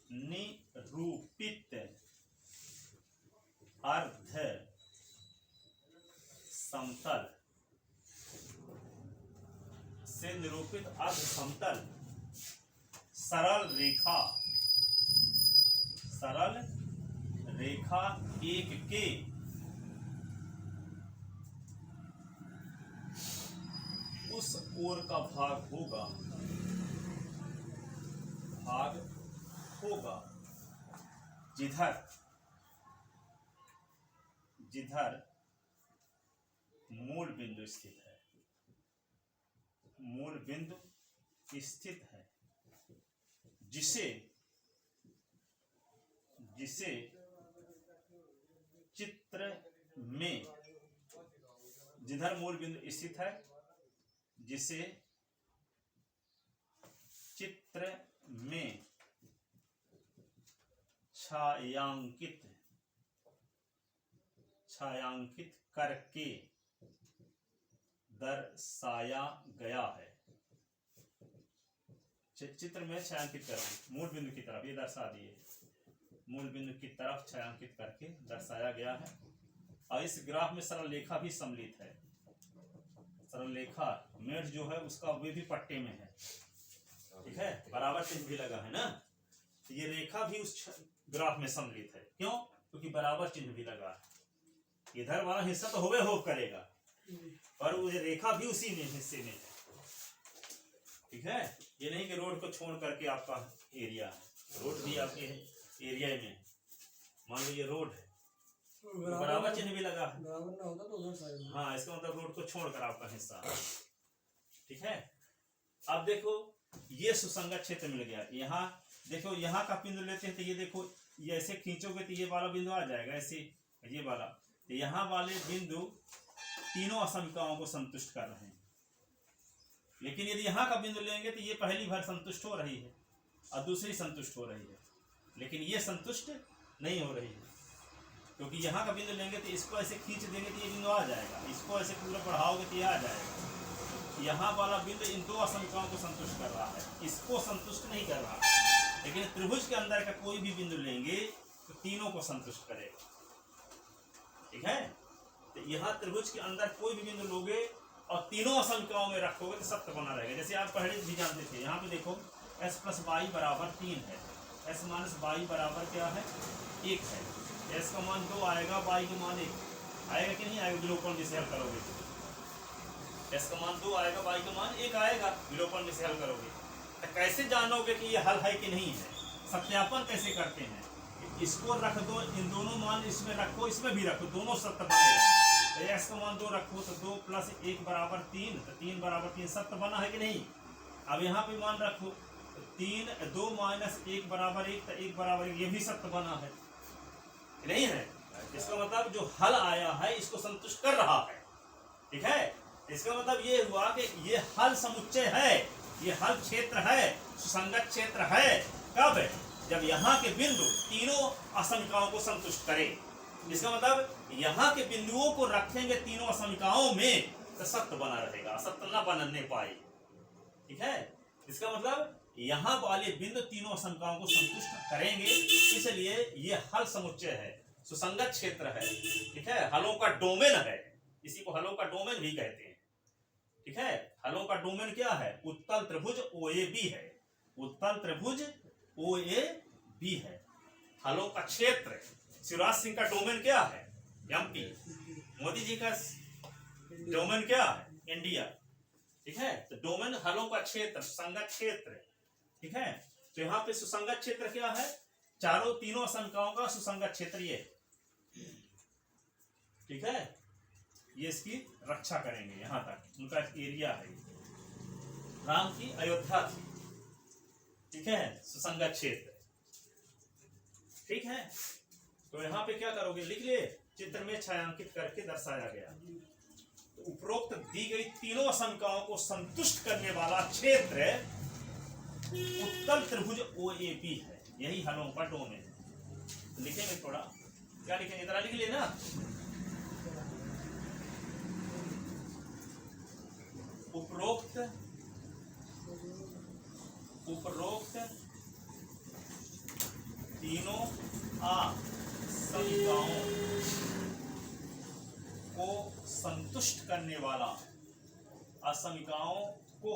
Speaker 1: निरूपित अर्ध समतल, से निरूपित अर्ध समतल सरल रेखा, सरल रेखा एक के उस ओर का भाग होगा, भाग होगा जिधर, जिधर मूल बिंदु स्थित है, मूल बिंदु स्थित है, जिसे, जिसे चित्र में, जिधर मूल बिंदु स्थित है, जिसे चित्र छायांकित करके दर्शाया गया है। चित्र में छायांकित करके मूल बिंदु की तरफ ये दर्शा दिए, मूल बिंदु की तरफ छायांकित करके दर्शाया गया है। और इस ग्राफ में सरल रेखा भी सम्मिलित है। सरल रेखा मेढ़ जो है उसका वे भी पट्टे में है, ठीक है, बराबर चिन्ह भी लगा है ना। तो ये रेखा भी उस ग्राफ में सम्मिलित है। क्यों? क्योंकि बराबर चिन्ह भी लगा है। इधर वाला हिस्सा तो होवे होव करेगा, पर वो रेखा भी उसी में हिस्से में है, ठीक है। ये नहीं कि रोड को छोड़ करके आपका एरिया है, रोड भी आपके एरिया में, मान लो ये रोड है, बराबर चिन्ह भी लगा है,
Speaker 2: बराबर ना होता तो उधर साइड।
Speaker 1: हाँ, इसका मतलब रोड को छोड़कर आपका हिस्सा, ठीक है। अब देखो ये सुसंगत क्षेत्र मिल गया। यहाँ देखो, यहाँ का बिंदु लेते हैं तो ये देखो, ये ऐसे खींचोगे तो ये वाला बिंदु आ जाएगा, ऐसे ये वाला। तो यहाँ वाले बिंदु तीनों असमिकाओं को संतुष्ट कर रहे हैं। लेकिन यदि यहाँ का बिंदु लेंगे तो ये पहली बार संतुष्ट हो रही है और दूसरी संतुष्ट हो रही है, लेकिन ये संतुष्ट नहीं हो रही है। क्योंकि यहाँ का बिंदु लेंगे तो इसको ऐसे खींच देंगे तो ये बिंदु आ जाएगा, इसको ऐसे पूरा बढ़ाओगे तो ये आ जाएगा। यहाँ वाला बिंदु इन दो असमिकाओं को संतुष्ट कर रहा है, इसको संतुष्ट नहीं कर रहा। लेकिन त्रिभुज के अंदर का कोई भी बिंदु लेंगे तो तीनों को संतुष्ट करेगा, ठीक है। तो यहाँ त्रिभुज के अंदर कोई भी बिंदु लोगे और तीनों असमिकाओं में रखोगे तो सत्य बना रहेगा। जैसे आप पहले भी जानते थे, यहाँ पे देखो s + y = 3 है, s - y बराबर क्या है 1 है। s का मान 2 आएगा, y का मान 1 आएगा कि नहीं आएगा? विलोपन में से हल करोगे तो s का मान 2 आएगा, y का मान 1 आएगा, विलोपन में से हल करोगे। तो कैसे जानोगे कि ये हल है कि नहीं है? सत्यापन कैसे करते हैं? इसको रख दो, इन दोनों मान इसमें रखो, इसमें भी रखो, दोनों सत्य बनेगा। तो x का मान 2 रखो तो 2 + 1 = 3, तो 3 = 3 सत्य बना है कि नहीं? अब यहाँ पे मान रखो 3 2 - 1 = 1, तो 1 = 1, ये भी सत्य बना है नहीं है? इसका मतलब जो हल आया है इसको संतुष्ट कर रहा है, ठीक है। इसका मतलब ये हुआ कि ये हल समुच्चय है, ये हल क्षेत्र है, सुसंगत क्षेत्र है। कब? जब यहाँ के बिंदु तीनों असमिकाओं को संतुष्ट करे। इसका मतलब यहाँ के बिंदुओं को रखेंगे तीनों असमिकाओं में तो सत्य बना रहेगा, असत्य न बनने पाए, ठीक है। इसका मतलब यहाँ वाले बिंदु तीनों असमिकाओं को संतुष्ट करेंगे, इसलिए ये हल समुच्चय है, सुसंगत क्षेत्र है, ठीक है। हलों का डोमेन है, इसी को हलों का डोमेन भी कहते हैं, ठीक है। हलों का डोमेन क्या है? उत्तल त्रिभुज OAB है, उत्तल त्रिभुज OAB है। हलों का क्षेत्र, शिवराज सिंह का डोमेन क्या है? MP। मोदी जी का डोमेन क्या है? इंडिया, ठीक है। तो डोमेन हलों का क्षेत्र, सुसंगत क्षेत्र, ठीक है। तो यहाँ पे सुसंगत क्षेत्र क्या है? तीनों असमिकाओं का सुसंगत क्षेत्र ये, ठीक है। ये इसकी रक्षा करेंगे, यहाँ तक उनका एरिया है। राम की अयोध्या थी, ठीक है, सुसंगत क्षेत्र, ठीक है। तो यहाँ पे क्या करोगे? लिख लिए, चित्र में छायांकित करके दर्शाया गया। तो उपरोक्त दी गई तीनों असमिकाओं को संतुष्ट करने वाला क्षेत्र उत्तल त्रिभुज OAB है, यही हलों का डोमेन है। लिखेंगे थोड़ा, क्या लिखेंगे? जरा लिख लिए ना। उपरोक्त तीनों असमिकाओं को संतुष्ट करने वाला, असमिकाओं को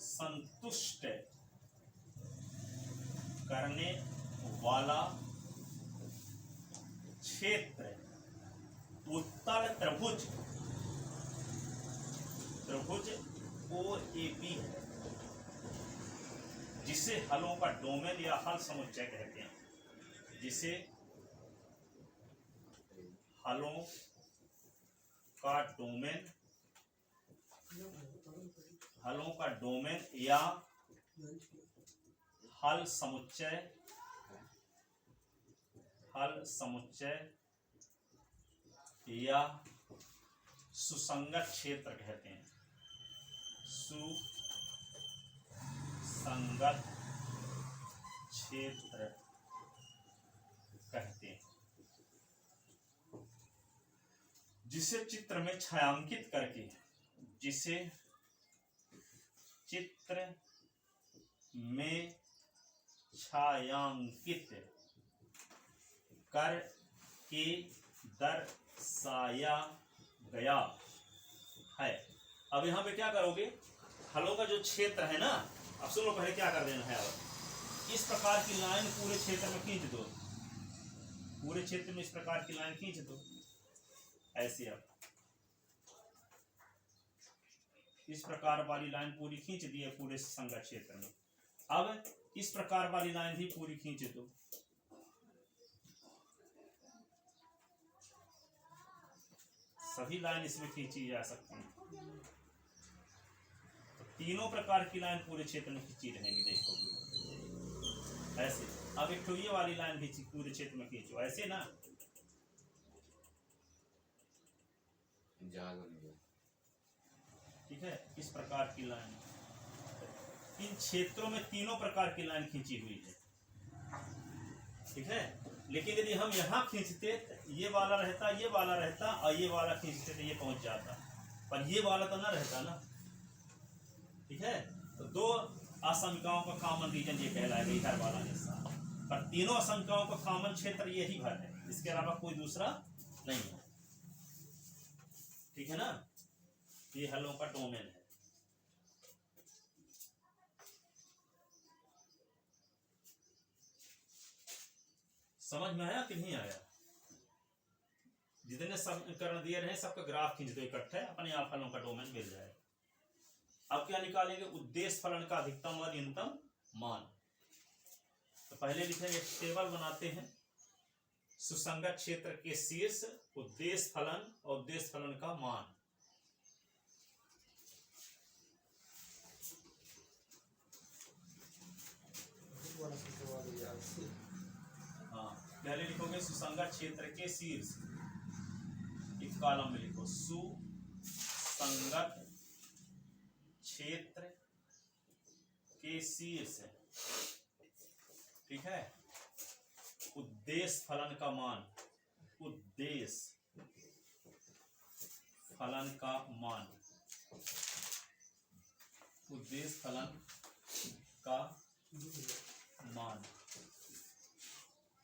Speaker 1: संतुष्ट करने वाला क्षेत्र उत्तल त्रिभुज OAB है, जिसे हलों का डोमेन या हल समुच्चय कहते हैं, जिसे हलों का डोमेन या हल समुच्चय या सुसंगत क्षेत्र कहते हैं। सुसंगत क्षेत्र जिसे चित्र में छायांकित करके, जिसे चित्र में छायांकित करके दर्शाया गया है। अब यहां पे क्या करोगे, हलों का जो क्षेत्र है ना, अब सुनो पहले क्या कर देना है। अब इस प्रकार की लाइन पूरे क्षेत्र में खींच दो, पूरे क्षेत्र में इस प्रकार की लाइन खींच दो ऐसे। अब इस प्रकार वाली लाइन पूरी खींच दी है पूरे संगत क्षेत्र में। अब इस प्रकार वाली लाइन भी पूरी खींच दो। सभी लाइन इसमें खींची जा सकती है। तो तीनों प्रकार की लाइन पूरे क्षेत्र में खींची रहेंगी, देखो ऐसे। अब एक तो ये वाली लाइन भी पूरे क्षेत्र में खींचो ऐसे ना। ठीक है, इस प्रकार की लाइन इन क्षेत्रों में तीनों प्रकार की लाइन खींची हुई है। ठीक है, लेकिन यदि हम यहाँ खींचते ये वाला रहता, ये वाला रहता, और ये वाला खींचते तो ये पहुंच जाता, पर ये वाला तो ना रहता ना। ठीक है, तो दो असंख्याओं का कॉमन रीजन ये कहलाएगा इधर वाला हिस्सा, पर तीनों असंख्याओं का कॉमन क्षेत्र यही भर है, इसके अलावा कोई दूसरा नहीं है। ठीक है ना, ये हलों का डोमेन है। समझ में आया कि नहीं आया? जितने समीकरण दिए रहे सबका ग्राफ खींच दो इकट्ठे, अपने आप फलों का डोमेन मिल जाए। अब क्या निकालेंगे, उद्देश्य फलन का अधिकतम और न्यूनतम मान। तो पहले लिखेंगे, टेबल बनाते हैं, सुसंगत क्षेत्र के शीर्ष उद्देश्य फलन और उद्देश्य फलन का मान। पहले लिखोगे सुसंगत क्षेत्र के शीर्ष, एक कॉलम में लिखो सुसंगत क्षेत्र के शीर्ष। ठीक है, उद्देश्य फलन का मान, उद्देश्य फलन का मान, उद्देश्य फलन का मान।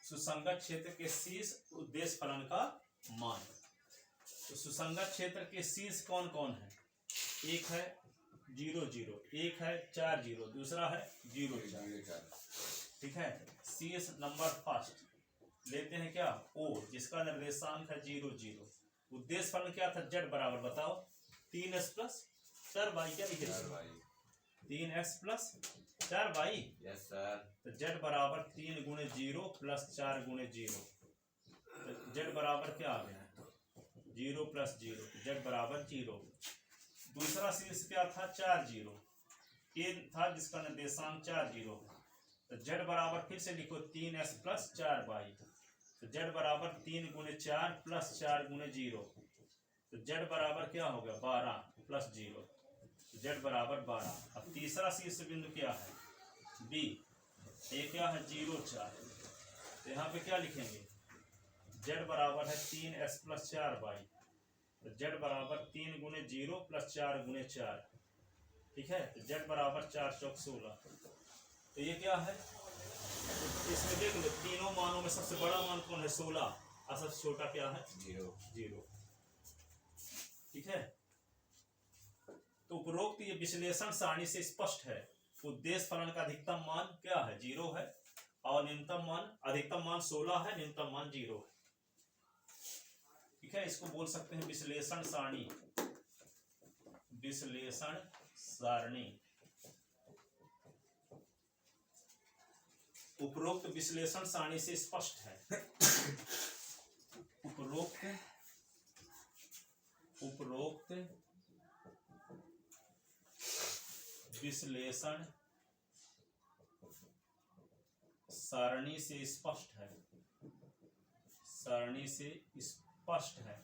Speaker 1: सुसंगत क्षेत्र के शीर्ष उद्देश्य फलन का मान। तो सुसंगत क्षेत्र के शीर्ष कौन कौन है? एक है 0 0, एक है 4 0, दूसरा है 0 4। ठीक है, शीर्ष नंबर फर्स्ट लेते हैं क्या, O, जिसका निर्देशांक है 0 0। उद्देश्य फलन क्या था, Z बराबर बताओ 3x प्लस 4y। क्या लिखे, 3x plus 4y।
Speaker 3: Yes sir.
Speaker 1: तो Z बराबर 3 गुणे 0 प्लस 4 गुणे 0। तो Z बराबर क्या आ गया, 0 प्लस 0, Z बराबर 0। दूसरा शीर्ष क्या था, 4 0, ये था जिसका निर्देशांक 4 0। तो Z बराबर फिर से लिखो 3x प्लस 4y। तो Z बराबर 3 गुणे 4 प्लस 4 गुणे 0। तो Z बराबर क्या हो गया, 12 प्लस 0, Z बराबर 12। अब तीसरा शीर्ष बिंदु क्या है, B, ये क्या है 0 4। तो यहाँ पे क्या लिखेंगे, Z बराबर है 3x प्लस 4y। तो Z बराबर 3 गुणे 0 प्लस 4 गुणे 4। ठीक है, तो Z बराबर 4 चौक 16। तो ये क्या है, इसमें देख लो तीनों मानों में सबसे बड़ा मान कौन है, 16, और सबसे छोटा क्या है, 0। ठीक है, तो उपरोक्त ये विश्लेषण सारणी से स्पष्ट है, उद्देश्य फलन का अधिकतम मान क्या है, 0 है, और न्यूनतम मान, अधिकतम मान 16 है, न्यूनतम मान 0 है। ठीक है, इसको बोल सकते हैं विश्लेषण सारणी, विश्लेषण सारणी। उपरोक्त विश्लेषण सारणी से स्पष्ट है, उपरोक्त विश्लेषण सारणी से स्पष्ट है, सारणी से स्पष्ट है।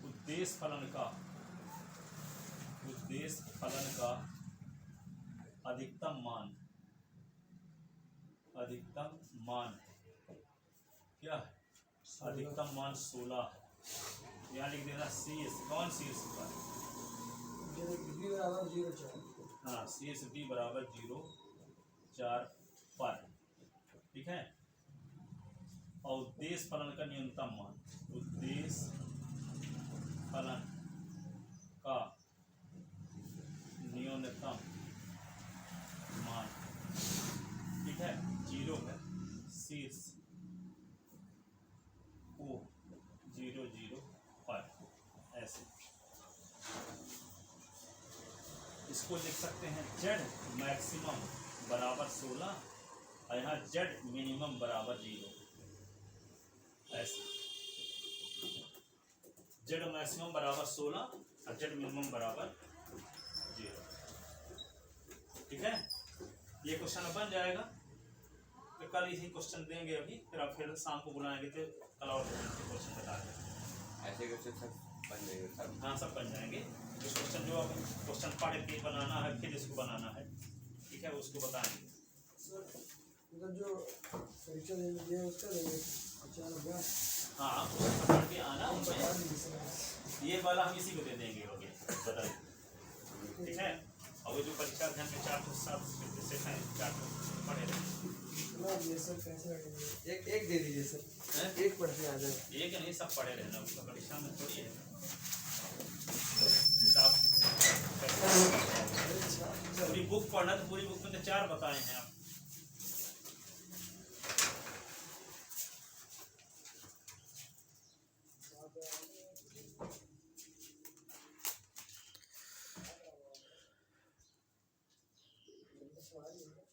Speaker 1: उद्देश्य फलन का, उद्देश्य फलन का अधिकतम मान, अधिकतम मान क्या है, अधिकतम मान 16 है। यहाँ लिख देना सी एस, कौन सी एस पर,
Speaker 2: बी बराबर 0 4।
Speaker 1: हाँ सी एस बी बराबर 0 4 पर, ठीक है। और उद्देश्य फलन का न्यूनतम मान, उद्देश्य फलन का न्यूनतम मान, ठीक है, 0 है, शीर्ष ओ 0 0 पर, ऐसे इसको लिख सकते हैं जेड मैक्सिमम बराबर 16 और यहाँ जेड मिनिमम बराबर 0, ऐसे जेड मैक्सिमम बराबर 16 और जेड मिनिमम बराबर 0, ठीक है। ये क्वेश्चन बन जाएगा, तो कल इसी क्वेश्चन देंगे अभी, फिर आप फिर शाम को बुलाएंगे तो कल और क्वेश्चन बता देंगे।
Speaker 3: ऐसे क्वेश्चन सब बन जाएंगे सब।
Speaker 1: हाँ सब बन जाएंगे। इस क्वेश्चन जो आप क्वेश्चन पढ़ के बनाना है, फिर इसको बनाना है, ठीक है, उसको बताएंगे।
Speaker 2: सर मतलब जो परीक्षा देने दिया उसका देंगे 4 होगा।
Speaker 1: हाँ क्वेश्चन पढ़ के आना
Speaker 2: बता
Speaker 1: उसमें,
Speaker 2: दीजिए सर।
Speaker 1: ये वाला हम इसी को दे देंगे, हो गया बताइए, ठीक है। और वो जो परीक्षा अध्ययन में 4 सेशन 4 पढ़े रहे,
Speaker 2: बता दीजिए सर कैसे लगेंगे। एक दे दीजिए सर,
Speaker 1: हैं?
Speaker 2: एक पढ़ के आ जाए।
Speaker 1: एक नहीं सब पढ़े रहना, उसका परीक्षा में थोड़ी है पूरी बुक पढ़ना, तो पूरी बुक में तो 4 बताए हैं आप।
Speaker 2: सवाल